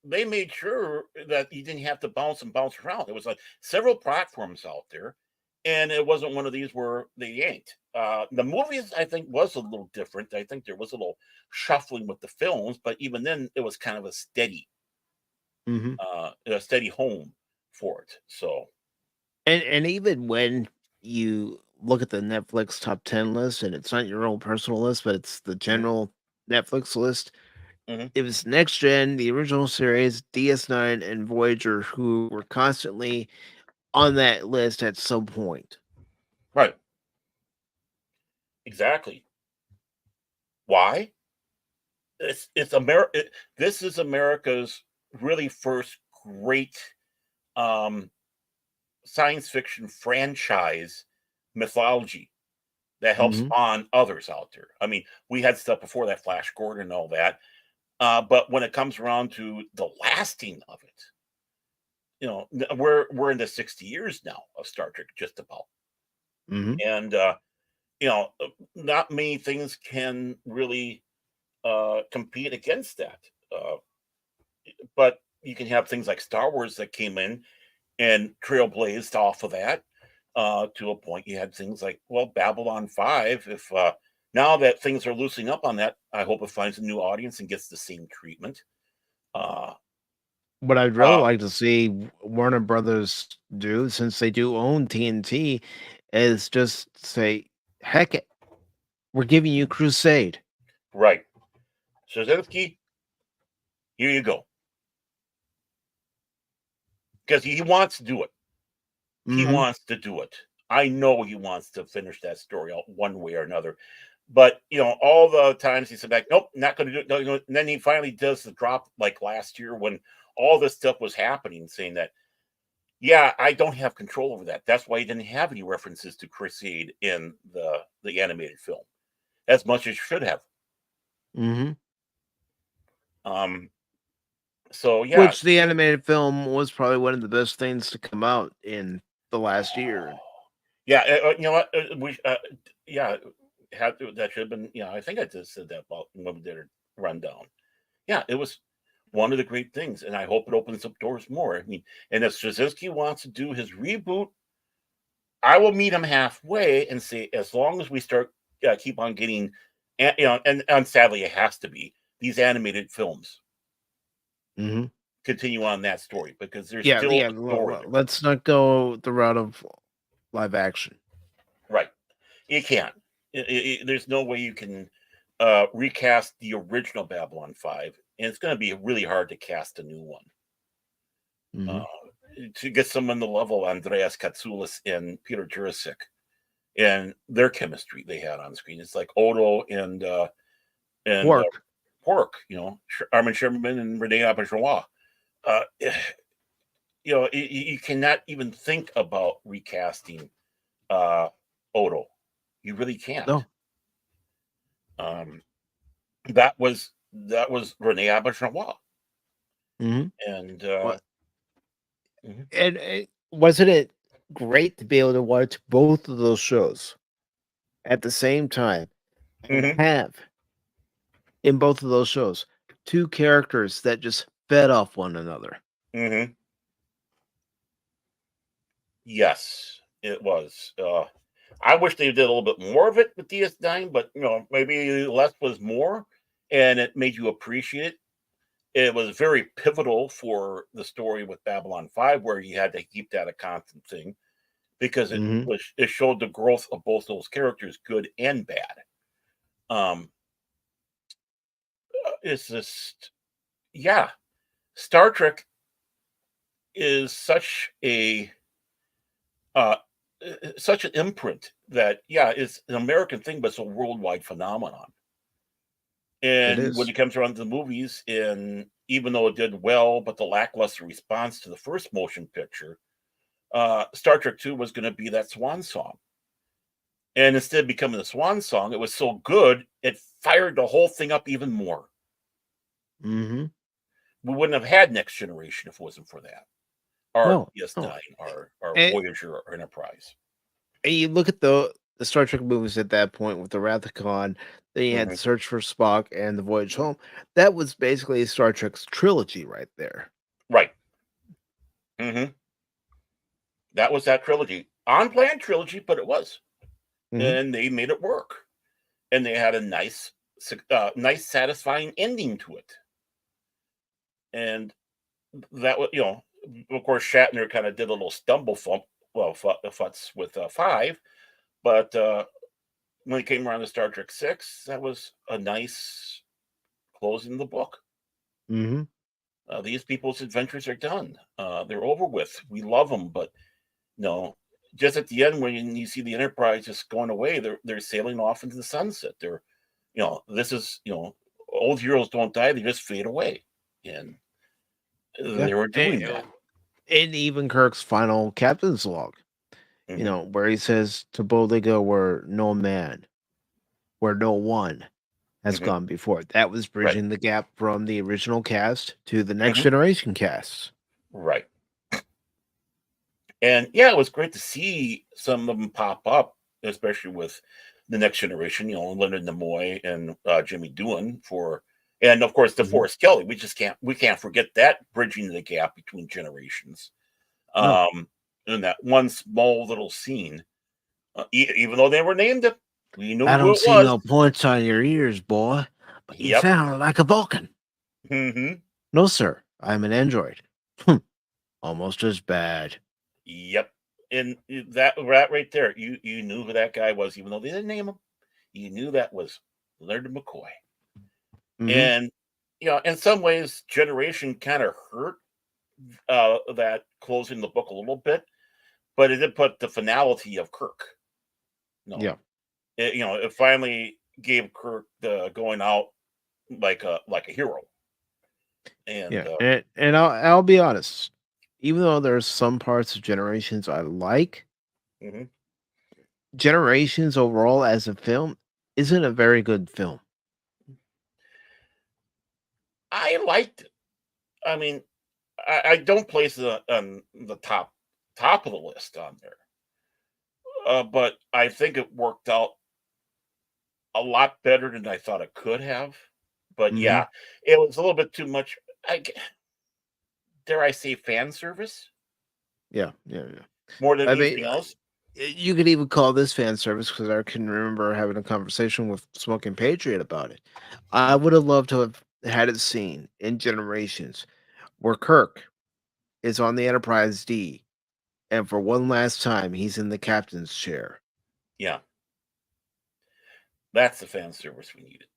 They made sure that you didn't have to bounce and bounce around. There was like several platforms out there, and it wasn't one of these where they yanked. The movies, I think, was a little different. I think there was a little shuffling with the films, but even then, it was kind of Hmm. a steady home for it. So, And even when you look at the Netflix top 10 list, and it's not your own personal list, but it's the mhm, general Netflix list, mhm, it was Next Gen, the original series, DS9, and Voyager who were constantly on that list at some point. right, exactly. Why? It's America. This is America's really first great um, science fiction franchise mythology that helps Hmm. spawn others out there. I mean, we had stuff before that, Flash Gordon and all that. But when it comes around to the lasting of it, we're in the 60 years now of Star Trek, just about, Hmm. and not many things can really compete against that. Uh, but you can have things like Star Wars that came in and trailblazed off of that to a point. You had things like, well, Babylon 5. If now that things are loosening up on that, I hope it finds a new audience and gets the same treatment. Uh, What I'd really uh, like to see Warner Brothers do, since they do own TNT, is just say, heck it, we're giving you Crusade. right. Straczynski, here you go. Because he wants to do it. He Hmm. wants to do it. I know he wants to finish that story out one way or another. But all the times he said back, nope, not going to do it. No, and then he finally does the drop like last year when all this stuff was happening, saying that Yeah, I don't have control over that. That's why you didn't have any references to Crusade in the animated film, as much as you should have. Mm-hmm. Um, so yeah, Which the animated film was probably one of the best things to come out in the last year. yeah, you know what? Yeah, that should have been. Yeah, I think I just said that about when we did a rundown. Yeah, it was one of the great things, and I hope it opens up doors more. I mean, and if Straczynski wants to do his reboot, I will meet him halfway and say, as long as we start keep on getting, and sadly it has to be these animated films Mm-hmm. continue on that story because there's Yeah, still yeah. a story there. Let's not go the route of live action. Right? You can't. There's no way you can recast the original Babylon 5, and it's going to be really hard to cast a new one. Mm-hmm. Uh, to get someone the level of Andreas Katsoulis and Peter Jurasik and their chemistry they had on screen. It's like Odo and Work. Pork, Armin Sherman and Rene Auberjonois. Uh, you cannot even think about recasting Odo. You really can't. No. Um, that was Rene Auberjonois, Mm-hmm. and What? mhm. And wasn't it great to be able to watch both of those shows at the same time and Mhm. have in both of those shows two characters that just fed off one another? Mhm. Yes, it was. I wish they did a little bit more of it with DS9, but maybe less was more, and it made you appreciate it. It was very pivotal for the story with Babylon 5, where you had to keep that a constant thing because Mm-hmm. it showed the growth of both those characters, good and bad. Um, it's just yeah, Star Trek is uh, such an imprint that it's an American thing, but it's a worldwide phenomenon. It And when is. it comes around to the movies, and even though it did well, but the lackluster response to the first motion picture, Star Trek 2 was going to be that swan song. And instead of becoming the swan song, it was so good, it fired the whole thing up even more. Mm-hmm. We wouldn't have had Next Generation if it wasn't for that. Or No, no. DS9, or And, Voyager, or Enterprise. and you look at the Star Trek movies at that point with the Wrath of Khan, then you had Hmm. the Search for Spock and the Voyage Home. That was basically Star Trek's trilogy right there. Right. Hmm. That was that trilogy. Unplanned trilogy, but it was. Mm-hmm. And they made it work. And they had a nice, satisfying ending to it. And that was, of course, Shatner kind of did a little stumble futz with 5, but when it came around to Star Trek 6, that was a nice closing the book. Mm-hmm. These people's adventures are done. They're over with. We love them, but no, just at the end when you see the Enterprise just going away, they're sailing off into the sunset. This is old heroes don't die; they just fade away, and Yeah. they were doing that. And even Kirk's final captain's log, Hmm. where he says to boldly go where no man, where no one has Hmm. gone before. That was Right. bridging the gap from the original cast to the next Hmm. generation cast. Right. And yeah, it was great to see some of them pop up, especially with the next generation. Leonard Nimoy and Jimmy Doohan and of course Mhm. DeForest Kelly. We can't forget that bridging the gap between generations. No. In that one small little scene, even though they were named it, we knew I who don't it see was. no points on your ears, boy, but you Yep. sound like a Vulcan. Hmm. No, sir. I'm an android. Almost as bad. Yep. And right there, you knew who that guy was, even though they didn't name him. You knew that was Leonard McCoy. Hmm. And in some ways, Generation kind of hurt that closing the book a little bit, but it did put the finality of Kirk. No, Yeah. it finally gave Kirk the going out like a hero. And Yeah. And I'll be honest. even though there's some parts of Generations I like, hmm Generations overall as a film isn't a very good film. I liked it. I mean, I don't place it on the top of the list on there, but I think it worked out a lot better than I thought it could have. But Hmm. yeah, it was a little bit too much. Dare I say fan service Yeah, yeah. more than I mean, anything else? you could even call this fan service because I can remember having a conversation with Smoking Patriot about it. I would have loved to have had it seen in Generations where Kirk is on the Enterprise D, and for one last time, he's in the captain's chair. Yeah, that's the fan service we needed.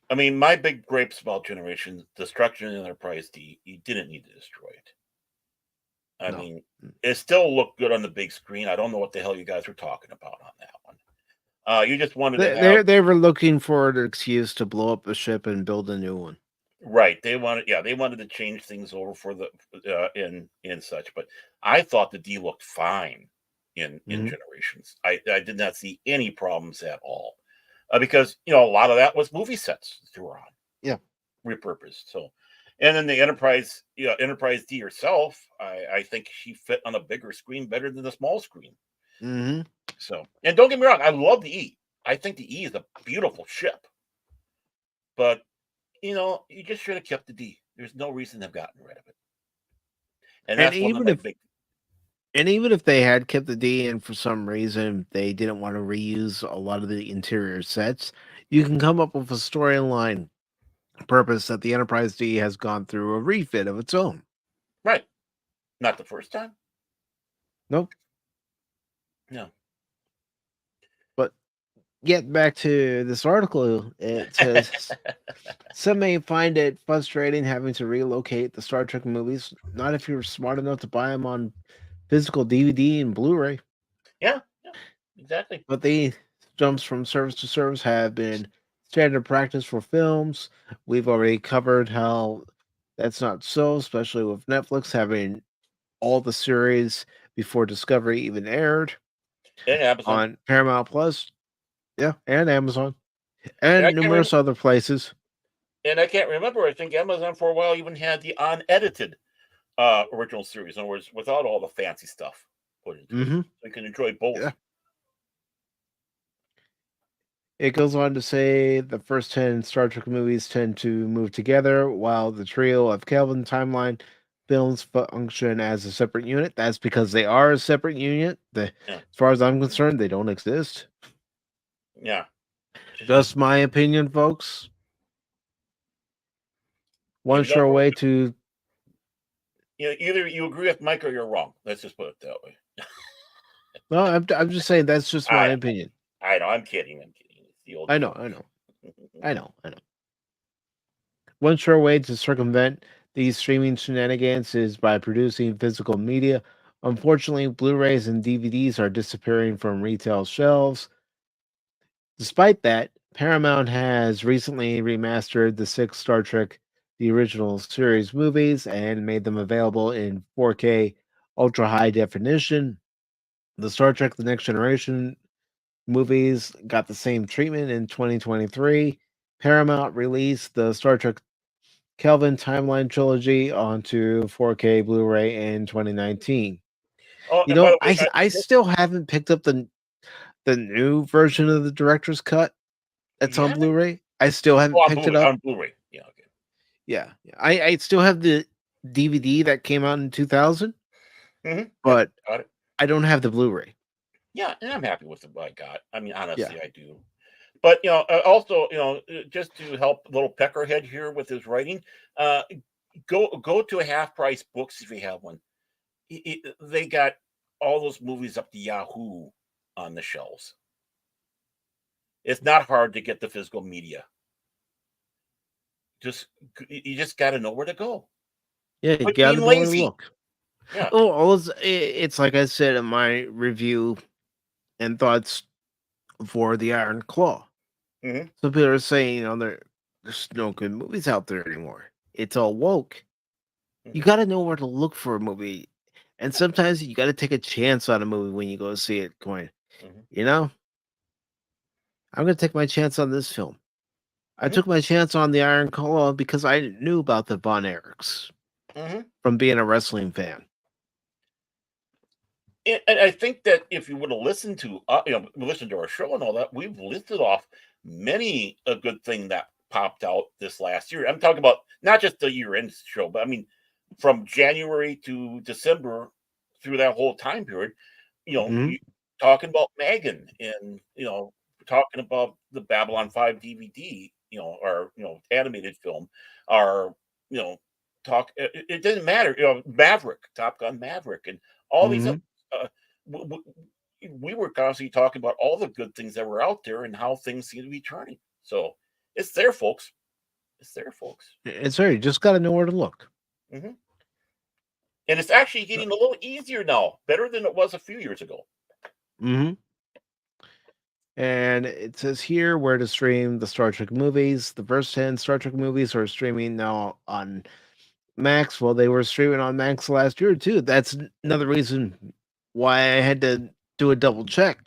I mean, my big gripes about Generation Destruction and Enterprise D, you didn't need to destroy it. I No. mean, it still looked good on the big screen. I don't know what the hell you guys were talking about on that one. You just wanted to have They were looking for an excuse to blow up the ship and build a new one. right. They wanted to change things over for the in such. But I thought the D looked fine in Mhm. Generations. I did not see any problems at all because a lot of that was movie sets that they were on. Yeah. Repurposed. So, and then the Enterprise, Enterprise D herself, I think she fit on a bigger screen better than the small screen. Mhm. So, and don't get me wrong, I love the E. I think the E is a beautiful ship, but you just should have kept the D. There's no reason they've gotten rid of it, and And that's one of even my if big. and even if they had kept the D and for some reason they didn't want to reuse a lot of the interior sets, you can come up with a storyline purpose that the Enterprise D has gone through a refit of its own. Right, not the first time. Nope. No. But get back to this article, it says some may find it frustrating having to relocate the Star Trek movies, not if you're smart enough to buy them on physical DVD and Blu-ray. Yeah, exactly. But the jumps from service to service have been standard practice for films. We've already covered how that's not so, especially with Netflix having all the series before Discovery even aired And Amazon, on Paramount Plus. Yeah, and Amazon and I and can't remember, numerous other places. and I can't remember. I think Amazon for a while even had the unedited original series. In other words, without all the fancy stuff put into it, Hmm. so you can enjoy both. Yeah. It goes on to say the first 10 Star Trek movies tend to move together, while the trio of Kelvin timeline films function as a separate unit. That's because they are a separate unit. As Yeah, far as I'm concerned, they don't exist. yeah. Just my opinion, folks. One You sure never, way to. either you agree with Mike or you're wrong. Let's just put it that way. No, I'm just saying that's just my I opinion. I know. I'm kidding. I'm kidding. It's the old I know, joke. I know, I know, I know. One sure way to circumvent these streaming shenanigans is by producing physical media. Unfortunately, Blu rays and DVDs are disappearing from retail shelves. Despite that, Paramount has recently remastered the six Star Trek the original series movies and made them available in 4K ultra high definition. The Star Trek The Next Generation movies got the same treatment in 2023. Paramount released the Star Trek Kelvin Timeline Trilogy onto 4K Blu-ray in 2019. Oh, You and by know, the way, I still haven't picked up the new version of the director's cut that's you on haven't? Blu-ray. I still Oh, haven't on picked it Blu-ray. up. On Blu-ray. Yeah. Okay. Yeah, yeah. I still have the DVD that came out in 2000, Yep. but Got it. I don't have the Blu-ray. Yeah, and I'm happy with what I got. I mean, Yeah. honestly, I do. But also, just to help little Peckerhead here with his writing, uh, go to a half price books if you have one. They got all those movies up to Yahoo on the shelves. It's not hard to get the physical media. Just you just got to know where to go. Yeah, you Quit being gotta know where to lazy. look. Yeah. Oh, it's like I said in my review and thoughts for the Iron Claw. hmm Some people are saying, there's no good movies out there anymore. It's all woke. You got to know where to look for a movie. And sometimes you got to take a chance on a movie when you go see it, going, Mhm. you know, I'm going to take my chance on this film. I Mhm. took my chance on the Iron Claw because I knew about the Von Erichs Mhm. from being a wrestling fan. And I think that if you would have listened to, listened to our show and all that, we've listed off many a good thing that popped out this last year. I'm talking about not just the year-end show, but I mean from January to December through that whole time period. Hmm. You talking about Megan and talking about the Babylon 5 DVD, or animated film, or you know, it didn't matter. Maverick, Top Gun Maverick, and all these Hmm. uh, w- w- we were constantly talking about all the good things that were out there and how things seem to be turning. So it's there, folks. It's there, folks. It's right. You just got to know where to look. Hmm. And it's actually getting a little easier now, better than it was a few years ago. Hmm. And it says here where to stream the Star Trek movies. The first 10 Star Trek movies are streaming now on Max. Well, they were streaming on Max last year, too. That's another reason why I had to do a double check,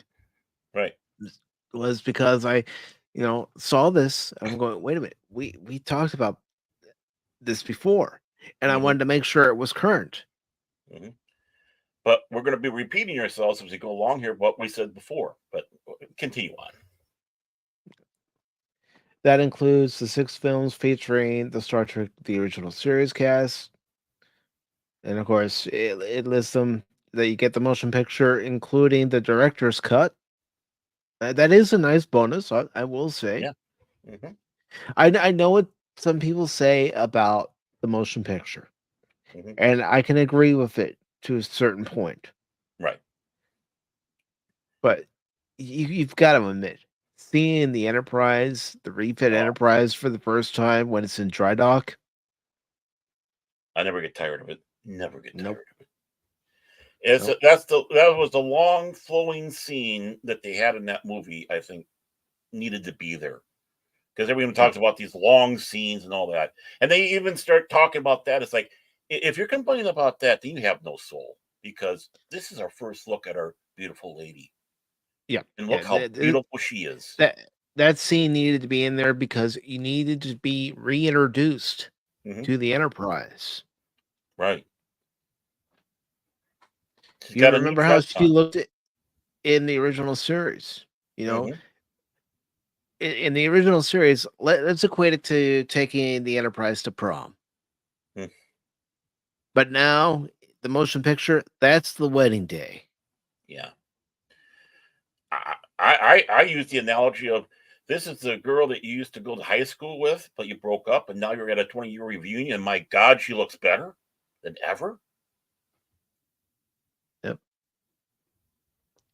Right. was because I, saw this. I'm going, wait a minute. We talked about this before, and I Hmm. wanted to make sure it was current. Hmm. But we're going to be repeating ourselves as we go along here, what we said before. But continue on. That includes the 6 films featuring the Star Trek the original series cast, and of course, it lists them that you get the motion picture, including the director's cut. That is a nice bonus, I will say. Yeah. Hmm. I know what some people say about the motion picture, Hmm. and I can agree with it to a certain point. Right. But you've got to admit, seeing the Enterprise, the refit Oh, Enterprise for the first time when it's in dry dock, I never get tired of it. Never get tired nope, of it. It's nope. that was the long flowing scene that they had in that movie. I think needed to be there because everyone Yep. talks about these long scenes and all that, and they even start talking about that. It's like if you're complaining about that, then you have no soul because this is our first look at our beautiful lady, Yeah, and yeah. look how beautiful she is. That that scene needed to be in there because you needed to be reintroduced Hmm. to the Enterprise. Right. She's You got a new remember how dress she on. looked in the original series. You know, Hmm. in the original series, let's equate it to taking the Enterprise to prom. But now, the motion picture, that's the wedding day. Yeah. I use the analogy of this is the girl that you used to go to high school with, but you broke up, and now you're at a 20-year reunion. And my God, she looks better than ever. Yep.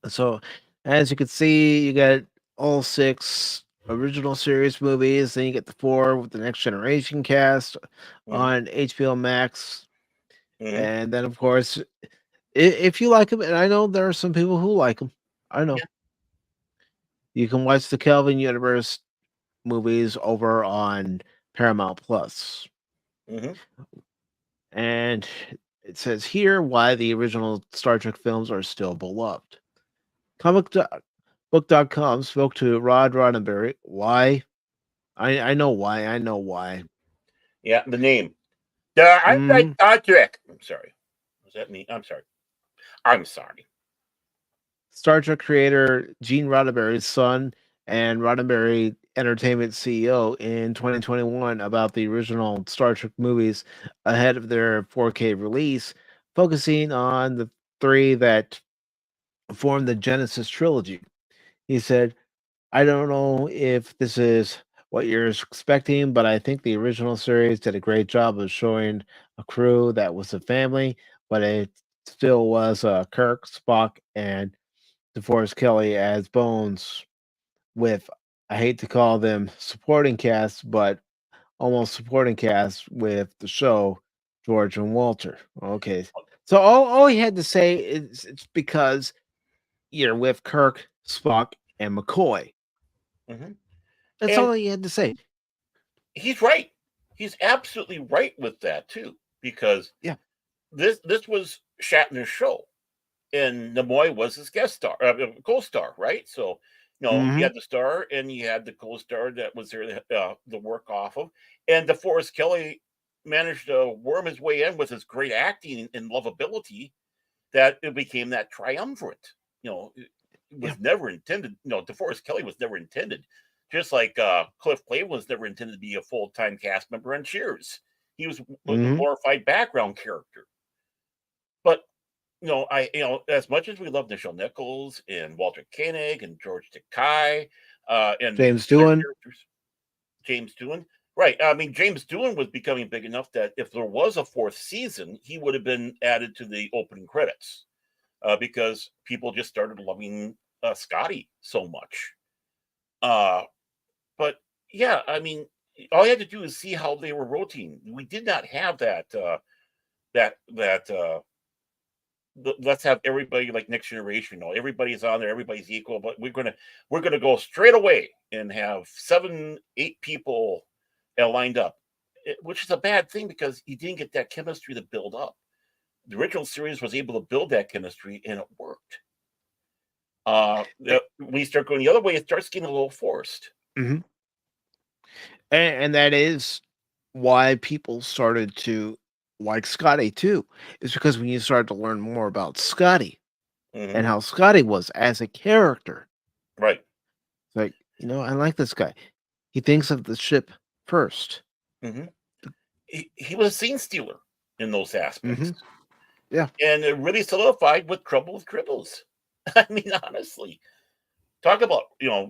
So, as you can see, you got all 6 original series movies. Then you get the 4 with the Next Generation cast Hmm. on HBO Max. Hmm. And then, of course, if you like them, and I know there are some people who like them, I know, Yeah. you can watch the Kelvin Universe movies over on Paramount Plus. Hmm. And it says here why the original Star Trek films are still beloved. Comicbook.com spoke to Rod Roddenberry. Why? I know why. I know why. Yeah. The name. I like Hmm. Star Trek. I'm sorry. Was that me? I'm sorry. I'm sorry. Star Trek creator Gene Roddenberry's son and Roddenberry Entertainment CEO in 2021 about the original Star Trek movies ahead of their 4K release, focusing on the 3 that formed the Genesis trilogy. He said, I don't know if this is what you're expecting, but I think the original series did a great job of showing a crew that was a family, but it still was Kirk, Spock, and DeForest Kelly as Bones with, I hate to call them supporting cast, but almost supporting cast with the show, George and Walter. Okay. So all he had to say is it's because you're with Kirk, Spock, and McCoy. Hmm. That's And all he had to say. he's right. He's absolutely right with that too. because this was Shatner's show, and Nimoy was his guest star, co-star, right? So, you had the star and you had the co-star that was there the work off of, and DeForest Kelly managed to worm his way in with his great acting and lovability that it became that triumvirate. It was never intended. DeForest Kelly was never intended, just like Cliff Clavin was never intended to be a full-time cast member on Cheers. He was a glorified background character. But as much as we love Nichelle Nichols and Walter Koenig and George Takei and James other Doohan. characters, James Doohan, right? I mean, James Doohan was becoming big enough that if there was a fourth season, he would have been added to the opening credits because people just started loving Scotty so much. But yeah, I mean, all you had to do is see how they were rotating. We did not have that. Let's have everybody like Next Generation. Everybody's on there, everybody's equal, but we're gonna go straight away and have 7-8 people lined up, which is a bad thing because you didn't get that chemistry to build up. The original series was able to build that chemistry, and it worked. When you start going the other way, it starts getting a little forced. And that is why people started to like Scotty too. Is because when you started to learn more about Scotty and how Scotty was as a character, right? Like, I like this guy. He thinks of the ship first. He was a scene stealer in those aspects. Yeah, and it really solidified with Trouble with Tribbles. I mean, honestly, talk about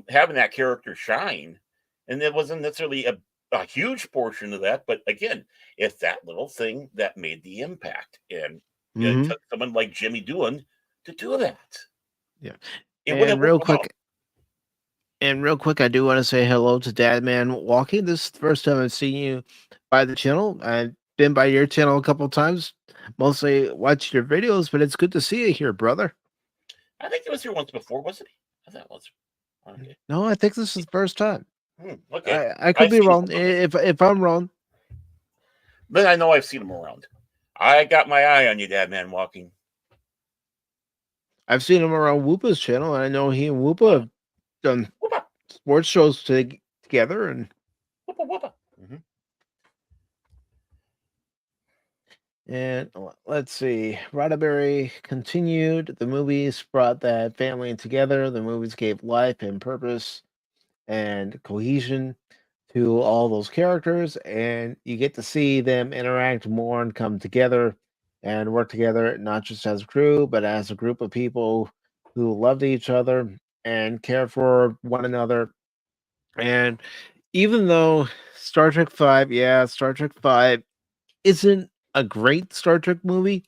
having that character shine, and it wasn't necessarily a huge portion of that, but again, it's that little thing that made the impact, and it took someone like Jimmy Doohan to do that. Yeah, and real quick, I do want to say hello to Dadman Walking. This is the first time I've seen you by the channel. I've been by your channel a couple of times, mostly watched your videos, but it's good to see you here, brother. I think he was here once before, wasn't he? I thought it was. Okay. No, I think this is the first time. Okay, I could be wrong. If I'm wrong, then I know I've seen him around. I got my eye on you, Dadman Walking. I've seen him around Whoopa's channel, and I know he and Whoopa have done sports shows together. And and let's see, Roddenberry continued. The movies brought that family together. The movies gave life and purpose and cohesion to all those characters, and you get to see them interact more and come together and work together, not just as a crew, but as a group of people who loved each other and care for one another. And even though Star Trek 5, Star Trek 5 isn't a great Star Trek movie,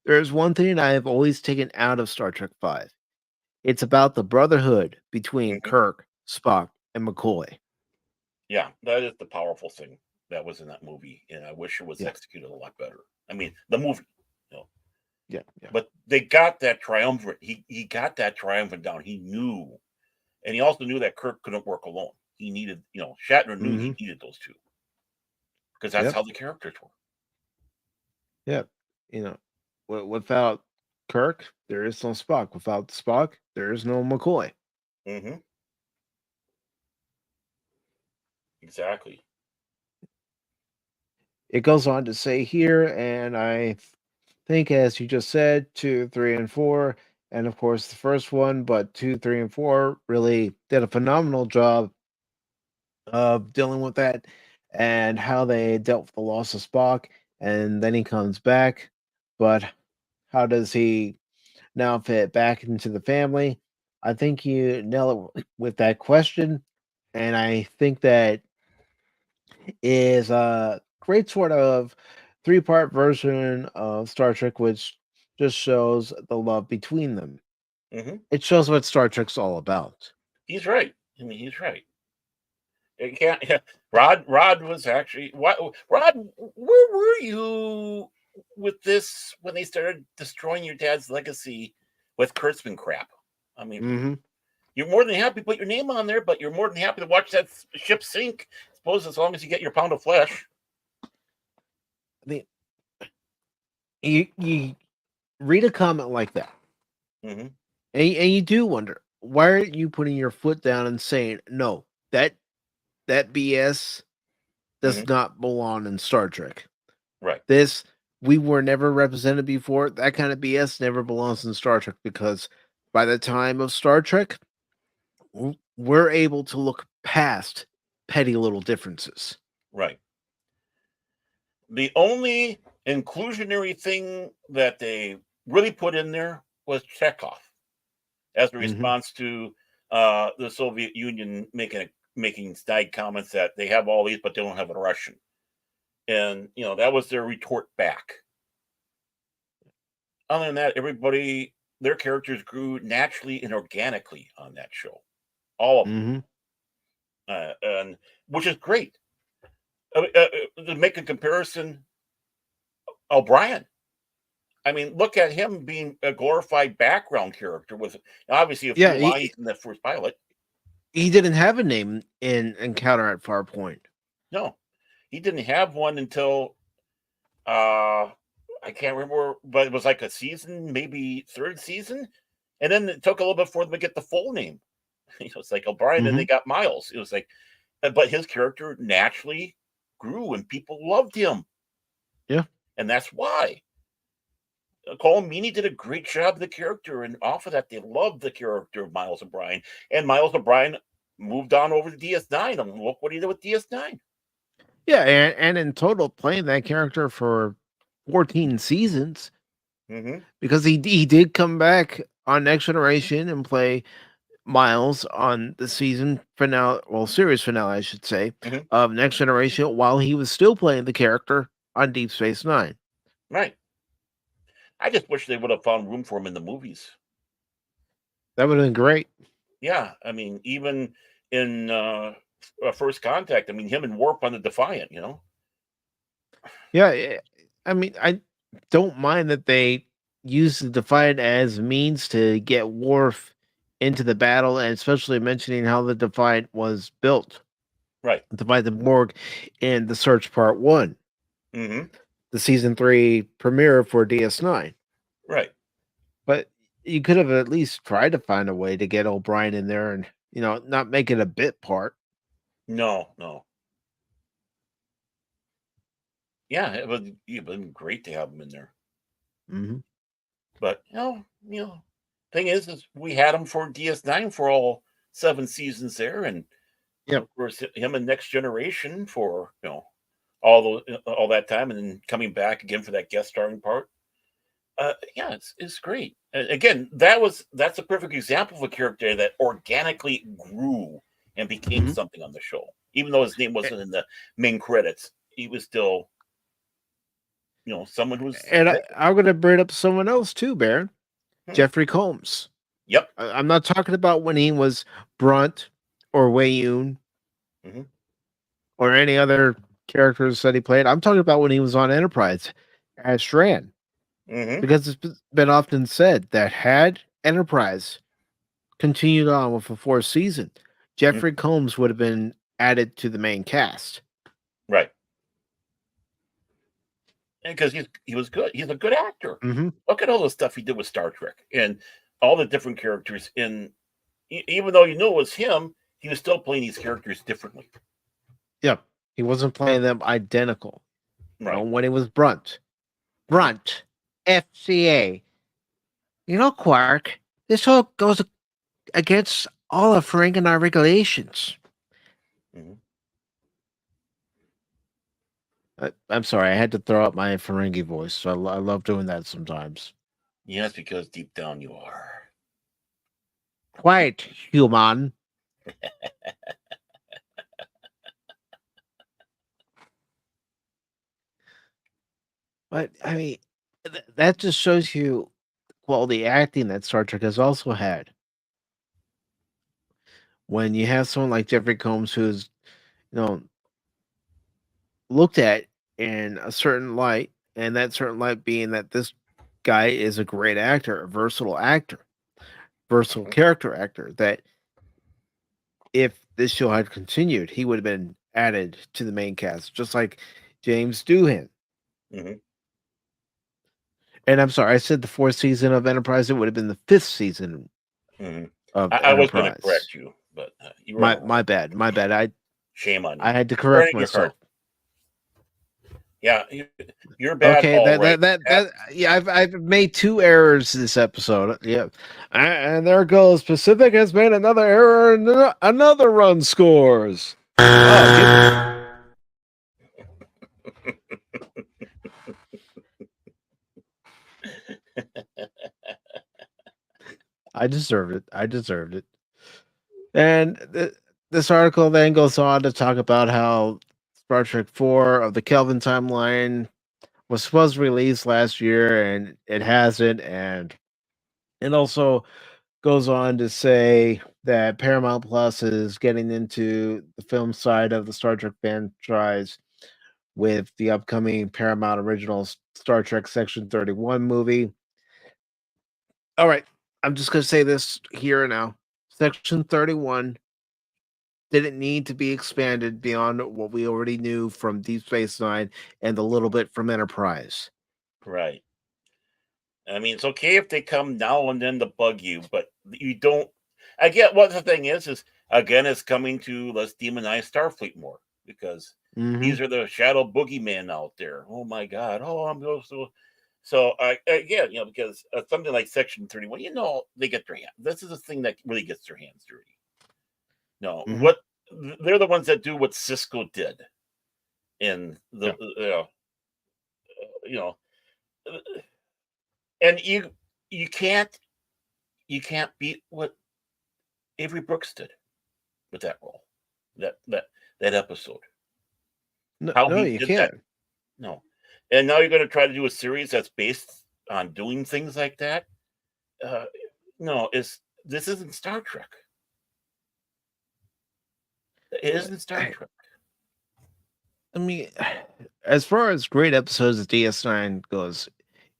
there's one thing I have always taken out of Star Trek 5. It's about the brotherhood between Kirk, Spock, and McCoy. Yeah, that is the powerful thing that was in that movie, and I wish it was executed a lot better. I mean, the movie, Yeah. But they got that triumvirate. He got that triumvirate down. He knew, and he also knew that Kirk couldn't work alone. He needed, Shatner knew he needed those two because that's how the characters were. Yeah, without Kirk, there is no Spock. Without Spock, there is no McCoy. Exactly. It goes on to say here, and I think, as you just said, 2, 3, and 4, and of course the first one, but 2, 3, and 4 really did a phenomenal job of dealing with that and how they dealt with the loss of Spock, and then he comes back, but how does he now fit back into the family? I think you nail it with that question, and I think that is a great sort of 3-part version of Star Trek, which just shows the love between them. It shows what Star Trek's all about. He's right. I mean, he's right. It can't. Rod was actually. Rod, where were you with this when they started destroying your dad's legacy with Kurtzman crap? I mean, you're more than happy to put your name on there, but you're more than happy to watch that ship sink. I suppose as long as you get your pound of flesh. I mean, you read a comment like that, Mm-hmm. and you do wonder, why aren't you putting your foot down and saying, no, that BS does not belong in Star Trek. Right. This, we were never represented before. That kind of BS never belongs in Star Trek, because by the time of Star Trek, we're able to look past petty little differences. Right. The only inclusionary thing that they really put in there was Chekhov as a response to the Soviet Union making snide comments that they have all these, but they don't have a Russian. And, that was their retort back. Other than that, everybody, their characters grew naturally and organically on that show. All of them. And which is great. To make a comparison, O'Brien. I mean, look at him being a glorified background character with obviously a few lines in the first pilot. He didn't have a name in Encounter at Farpoint. No, he didn't have one until I can't remember, but it was like a season, maybe third season, and then it took a little bit for them to get the full name. It's like O'Brien, then they got Miles. It was like, but his character naturally grew, and people loved him. Yeah, and that's why. Colin Meaney did a great job of the character, and off of that, they loved the character of Miles O'Brien. And Miles O'Brien moved on over to DS9, and look what he did with DS9. Yeah, and in total, playing that character for 14 seasons, because he did come back on Next Generation and play Miles on the season finale, well, series finale, I should say, of Next Generation, while he was still playing the character on Deep Space Nine. Right. I just wish they would have found room for him in the movies. That would have been great. Yeah, I mean, even in First Contact, I mean, him and Warp on the Defiant, Yeah, I mean, I don't mind that they use the Defiant as means to get Worf into the battle, and especially mentioning how the Defiant was built. Right. By the Borg in The Search Part 1. The Season 3 premiere for DS9. Right. But you could have at least tried to find a way to get O'Brien in there and, not make it a bit part. No. Yeah, it would have been great to have him in there. But, thing is we had him for DS9 for all 7 seasons there, and of course him in Next Generation for all that time, and then coming back again for that guest starring part. Yeah, it's great. Again, that's a perfect example of a character that organically grew and became something on the show. Even though his name wasn't in the main credits, he was still someone who's. And I'm going to bring up someone else too, Baron. Jeffrey Combs. Yep. I'm not talking about when he was Brunt or Wei-Yun or any other characters that he played. I'm talking about when he was on Enterprise as Shran. Because it's been often said that had Enterprise continued on with a 4th season, Jeffrey Combs would have been added to the main cast. Right. Because he was good. He's a good actor. Look at all the stuff he did with Star Trek and all the different characters. And even though it was him, he was still playing these characters differently. Yeah, he wasn't playing them identical. Right. When it was Brunt, FCA. Quark, this all goes against all of Ferengi and our regulations. I'm sorry, I had to throw out my Ferengi voice. So I love doing that sometimes. Yes, because deep down you are. Quite human. But, I mean, that just shows you the quality acting that Star Trek has also had. When you have someone like Jeffrey Combs who's, looked at in a certain light, and that certain light being that this guy is a great actor, a versatile character actor, that if this show had continued, he would have been added to the main cast, just like James Doohan. And I'm sorry, I said the 4th season of Enterprise. It would have been the 5th season hmm of I was going to Enterprise. correct you, but you were on My bad. My bad. shame on I you. had to Burn correct in your heart. myself. Yeah, you're bad. Okay, All right. yeah, I've made 2 errors this episode. Yeah, and there goes Pacific has made another error and another run scores. Oh, I deserved it. I deserved it. And this article then goes on to talk about how Star Trek 4 of the Kelvin timeline was supposed to release last year and it hasn't. And it also goes on to say that Paramount Plus is getting into the film side of the Star Trek franchise with the upcoming Paramount Original Star Trek Section 31 movie. All right, I'm just going to say this here and now. Section 31 didn't need to be expanded beyond what we already knew from Deep Space Nine and a little bit from Enterprise. Right. I mean, it's okay if they come now and then to bug you, but you don't. I get what the thing is again, it's coming to let's demonize Starfleet more because these are the shadow boogeyman out there. Oh my God! Oh, I'm so. Again, because something like Section 31, they get their hand. This is a thing that really gets their hands dirty. No, what they're the ones that do what Cisco did in the you know and you can't beat what Avery Brooks did with that role, that episode. No, you did can't. that. No, and now you're going to try to do a series that's based on doing things like that. No, this isn't Star Trek. It isn't Star Trek. I mean, as far as great episodes of DS9 goes,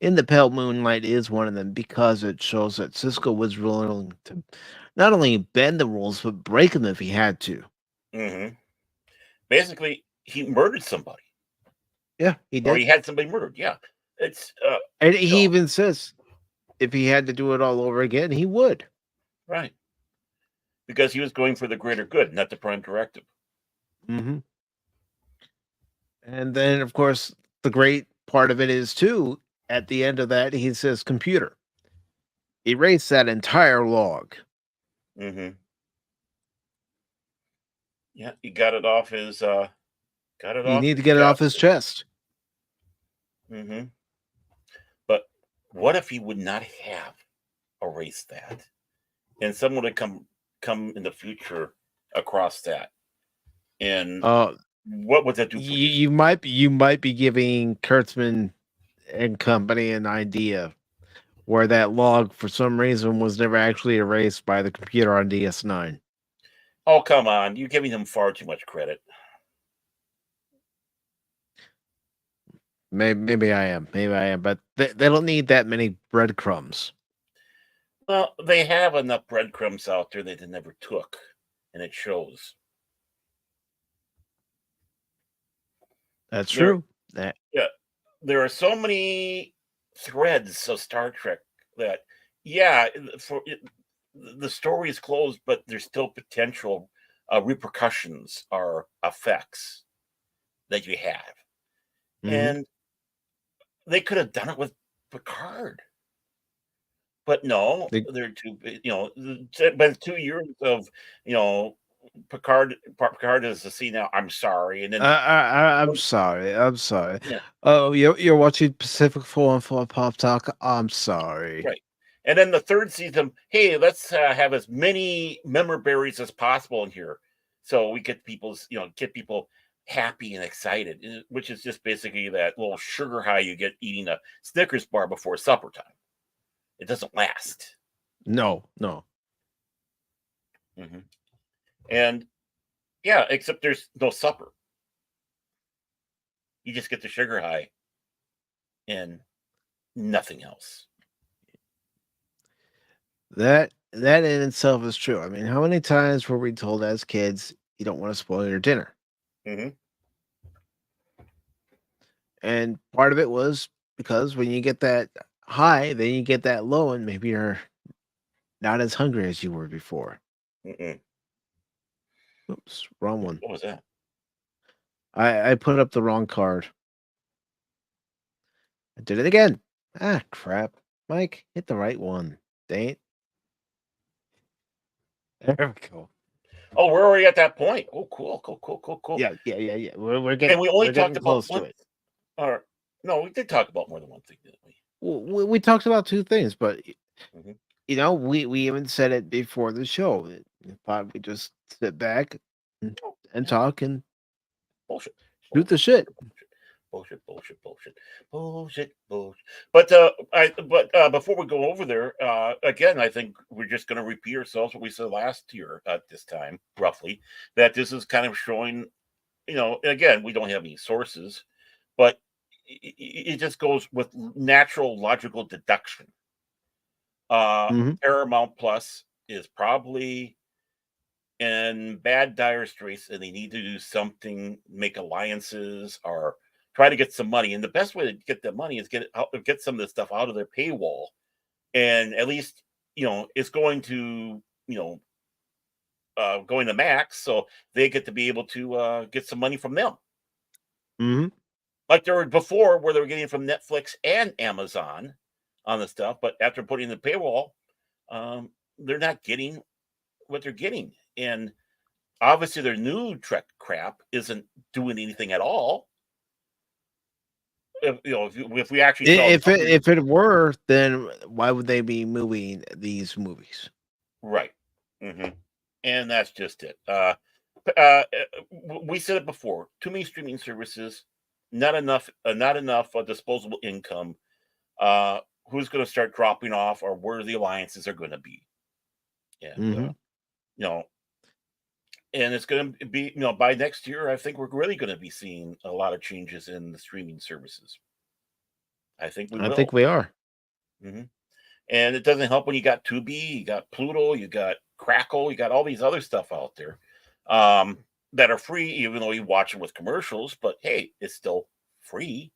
In the Pale Moonlight is one of them because it shows that Cisco was willing to not only bend the rules but break them if he had to. Basically, he murdered somebody. Yeah, he did. Or he had somebody murdered. Yeah, it's and he even says if he had to do it all over again, he would. Right, because he was going for the greater good, not the prime directive. And then, of course, the great part of it is too. At the end of that, he says, "Computer, erase that entire log." Yeah, he got it off his. Got it. You off need his to get chest. it off his chest. But what if he would not have erased that, and someone would come in the future across that, and what would that do? You might be giving Kurtzman and company an idea where that log, for some reason, was never actually erased by the computer on DS9. Oh, come on. You're giving him far too much credit. Maybe I am. But they don't need that many breadcrumbs. Well, they have enough breadcrumbs out there that they never took, and it shows. That's true. Yeah. There are so many threads of Star Trek that, the story is closed, but there's still potential repercussions or effects that you have. And they could have done it with Picard. But no, they're too, but 2 years of, Picard is to see now, I'm sorry. And then I'm sorry. Yeah. Oh, you're watching PACIFIC414 Pop Talk. I'm sorry. Right. And then the third season, hey, let's have as many member berries as possible in here, so we get people happy and excited, which is just basically that little sugar high you get eating a Snickers bar before supper time. It doesn't last. No. And yeah, except there's no supper. You just get the sugar high and nothing else. That in itself is true. I mean, how many times were we told as kids, you don't want to spoil your dinner? And part of it was because when you get that high, then you get that low, and maybe you're not as hungry as you were before. Mm-mm. Oops, wrong one. What was that? I put up the wrong card. I did it again. Ah, crap. Mike, hit the right one. Dang it. There we go. Oh, we're already at that point. Oh, cool. Yeah. We're And we only getting talked about close to one. it. Or no, we did talk about more than one thing, didn't we? We talked about two things, but Mhm. we even said it before the show. I thought we just sit back and, Oh, and yeah. talk and Bullshit. shoot the shit. Bullshit. But before we go over there, again, I think we're just going to repeat ourselves what we said last year at this time, roughly. That this is kind of showing, again, we don't have any sources, but it just goes with natural logical deduction. Mhm. Paramount Plus is probably in bad dire straits, and they need to do something, make alliances, or try to get some money. And the best way to get that money is get some of this stuff out of their paywall, and at least it's going to going to Max, so they get to be able to get some money from them, Mhm. like there were before, where they were getting from Netflix and Amazon on the stuff. But after putting the paywall, they're not getting what they're getting, and obviously their new Trek crap isn't doing anything at all. If we actually saw If it were, then why would they be moving these movies? right, hmm and that's just it. Uh, we said it before: too many streaming services, not enough disposable income. Who's going to start dropping off, or where the alliances are going to be? And Mhm. you know, and it's going to be by next year. I think we're really going to be seeing a lot of changes in the streaming services. I think we I think will. we are. hmm And it doesn't help when you got Tubi, you got Pluto, you got Crackle, you got all these other stuff out there um, that are free, even though you watch them with commercials. But hey, it's still free.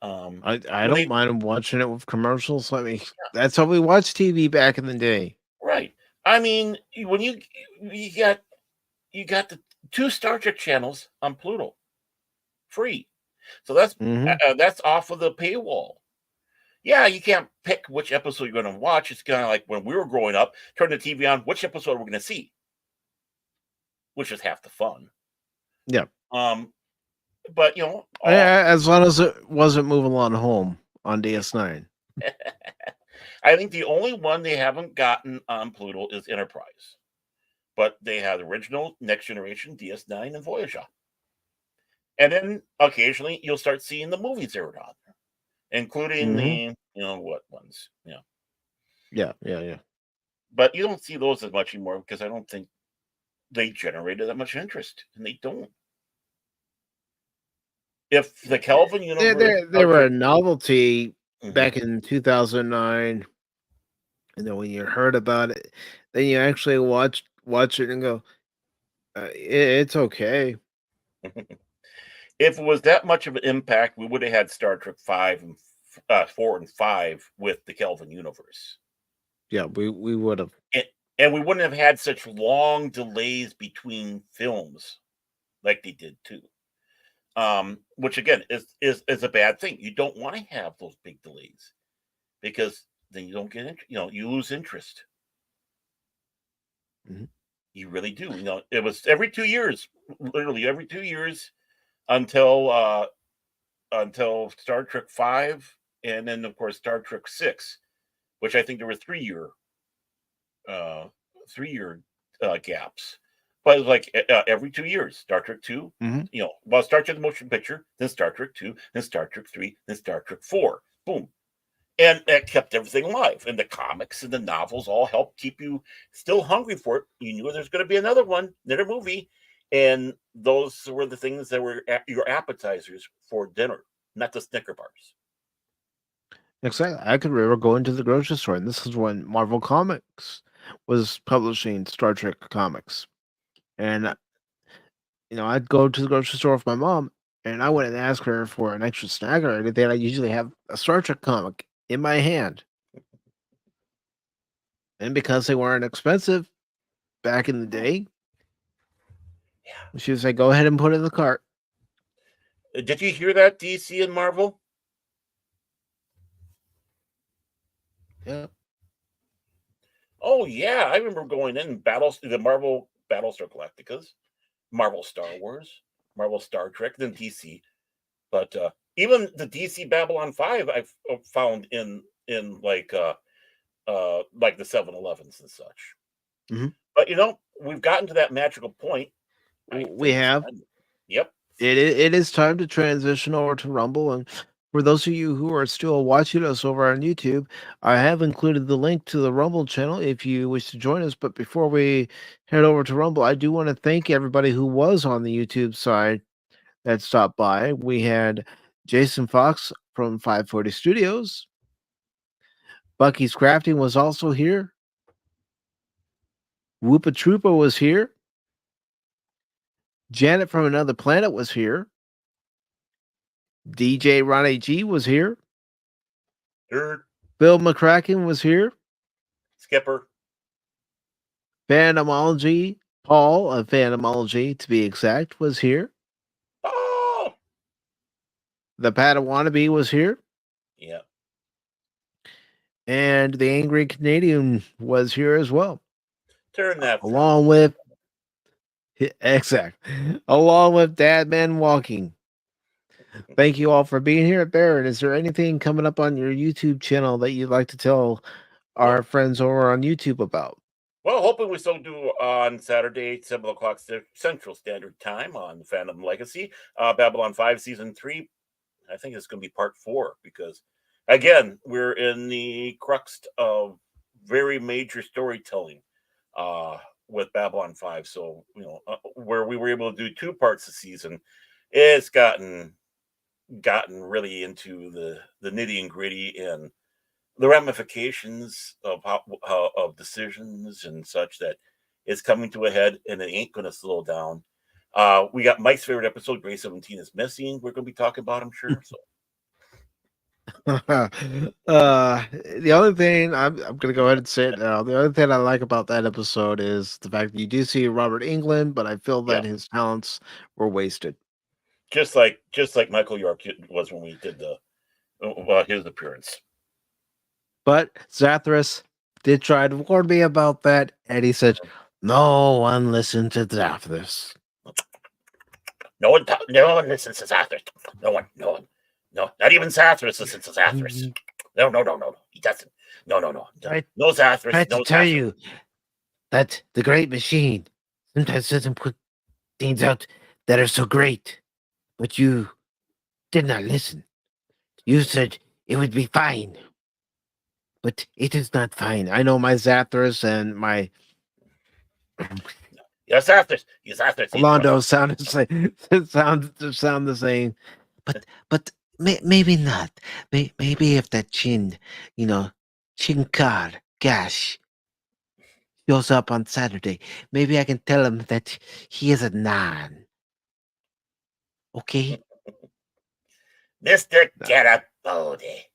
I When don't they mind watching it with commercials. I mean, that's how we watched TV back in the day. right, I mean, when you got the two Star Trek channels on Pluto free, so Mhm. that's off of the paywall. Yeah, you can't pick which episode you're going to watch. It's kind of like when we were growing up, turn the TV on, which episode we're going to see, which is half the fun. Yeah. Um, but As long as it wasn't moving on home on DS9. I think the only one they haven't gotten on Pluto is Enterprise, but they have the original, Next Generation, DS9, and Voyager, and then occasionally you'll start seeing the movies aired on there, including Mhm. the what ones, Yeah. but you don't see those as much anymore because I don't think they generated that much interest, and they don't. If the Kelvin universe, They were a novelty Mhm. back in 2009, and then when you heard about it, then you actually watch it and go, it's okay. If it was that much of an impact, we would have had Star Trek 4 and 5 with the Kelvin universe. Yeah, we would have. And we wouldn't have had such long delays between films like they did too. Which again is a bad thing. You don't want to have those big delays because then you don't get you lose interest. Mhm. You really do. It was every 2 years, literally every 2 years until until Star Trek 5, and then of course Star Trek 6, which I think there were uh 3 year gaps. But it was like every 2 years, Star Trek 2, Mhm. well, Star Trek the motion picture, then Star Trek 2, then Star Trek 3, then Star Trek 4. Boom. And that kept everything alive. And the comics and the novels all helped keep you still hungry for it. You knew there's going to be another one, another movie. And those were the things that were your appetizers for dinner, not the Snicker bars. Exactly. I could remember going to the grocery store, and this is when Marvel Comics was publishing Star Trek comics. And I'd go to the grocery store with my mom, and I wouldn't ask her for an extra snack or anything. I usually have a Star Trek comic in my hand. And because they weren't expensive back in the day, she was like, go ahead and put it in the cart. Did you hear that, DC and Marvel? Yeah. Oh yeah, I remember going in the Marvel Battlestar Galacticas, Marvel Star Wars, Marvel Star Trek, then DC. But even the DC Babylon 5 I've found in like the 7-Elevens and such. Mm-hmm. But we've gotten to that magical point. We have. Yep. It is time to transition over to Rumble. And for those of you who are still watching us over on YouTube, I have included the link to the Rumble channel if you wish to join us. But before we head over to Rumble, I do want to thank everybody who was on the YouTube side that stopped by. We had Jason Fox from 540 Studios. Bucky's Crafting was also here. Whoopa Troopa was here. Janet from Another Planet was here. DJ Ronnie G was here. Bill McCracken was here. Skipper. Phantomology, Paul of Phantomology to be exact, was here. Oh! The Padawannabe was here. Yeah. And the Angry Canadian was here as well. Turn that along with along with Dad Man Walking. Thank you all for being here. Barrett, is there anything coming up on your YouTube channel that you'd like to tell our friends over on YouTube about? Well, hoping we still do on Saturday, 7 o'clock Central Standard Time on Phantom Legacy. Babylon 5 Season 3, I think it's going to be Part 4 because, again, we're in the crux of very major storytelling with Babylon 5. So, where we were able to do 2 parts a season, it's gotten really into the nitty and gritty and the ramifications of of decisions and such that is coming to a head, and it ain't going to slow down. We got Mike's favorite episode, Grey 17 is missing. We're going to be talking about, I'm sure. So. The other thing I'm going to go ahead and say it now. The other thing I like about that episode is the fact that you do see Robert Englund, but I feel that his talents were wasted. Just like Michael York was when we did his appearance. But Zathras did try to warn me about that, and he said, "No one listened to Zathras. No one listens to Zathras. No one. No, not even Zathras listens to Zathras. No. He doesn't. No. No Zathras. I tried to tell you that the Great Machine sometimes doesn't put things out that are so great, but you did not listen. You said it would be fine. But it is not fine. I know my Zathras and my your Zathras. Londo sound the same. But maybe not. Maybe if that Chinkar Gash shows up on Saturday, maybe I can tell him that he is a non. Okay? Mr. Garibaldi.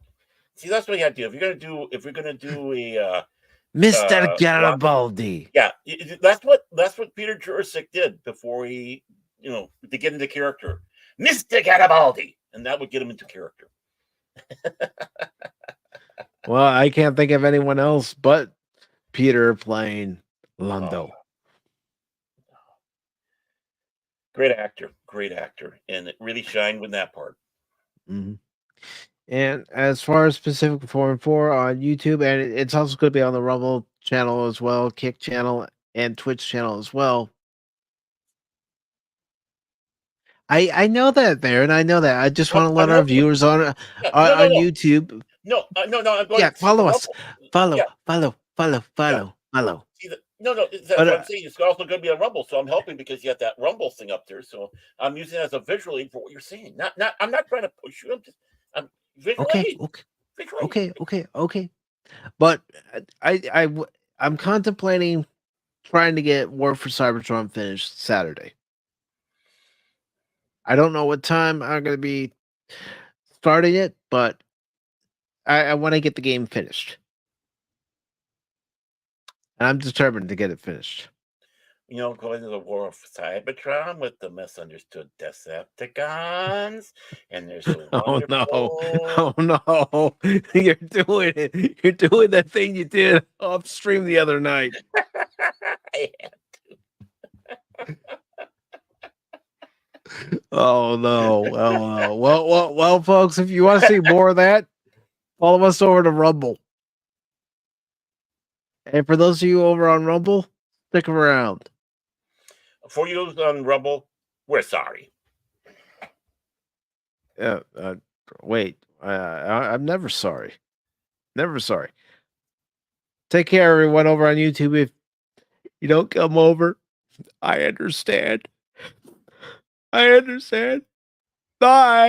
See, that's what you have to do. If we're gonna do a Mr. Garibaldi. Yeah, that's what Peter Jurasik did before he, to get into character. Mr. Garibaldi, and that would get him into character. Well, I can't think of anyone else but Peter playing Londo. Great actor, and it really shined with that part. Mm-hmm. And as far as PACIFIC414 on YouTube, and it's also going to be on the Rumble channel as well, Kick channel, and Twitch channel as well. I know that, Baron. I know that. I just want to let our viewers on YouTube. No. I'm going follow us. Follow. No. That's what I'm saying. It's also going to be a Rumble, so I'm helping because you have that Rumble thing up there. So I'm using it as a visual aid for what you're saying. I'm not trying to push you. I'm visual aid. Okay. But I'm contemplating trying to get War for Cybertron finished Saturday. I don't know what time I'm going to be starting it, but I want to get the game finished. And I'm determined to get it finished. You know, going to the war of Cybertron with the misunderstood Decepticons, and they're so Oh no! wonderful. Oh no! You're doing it! You're doing that thing you did off stream the other night. Oh no! Well, folks, if you want to see more of that, follow us over to Rumble. And for those of you over on Rumble, stick around. For you on Rumble, we're sorry. Wait, I'm never sorry. Never sorry. Take care, everyone over on YouTube. If you don't come over, I understand. I understand. Bye.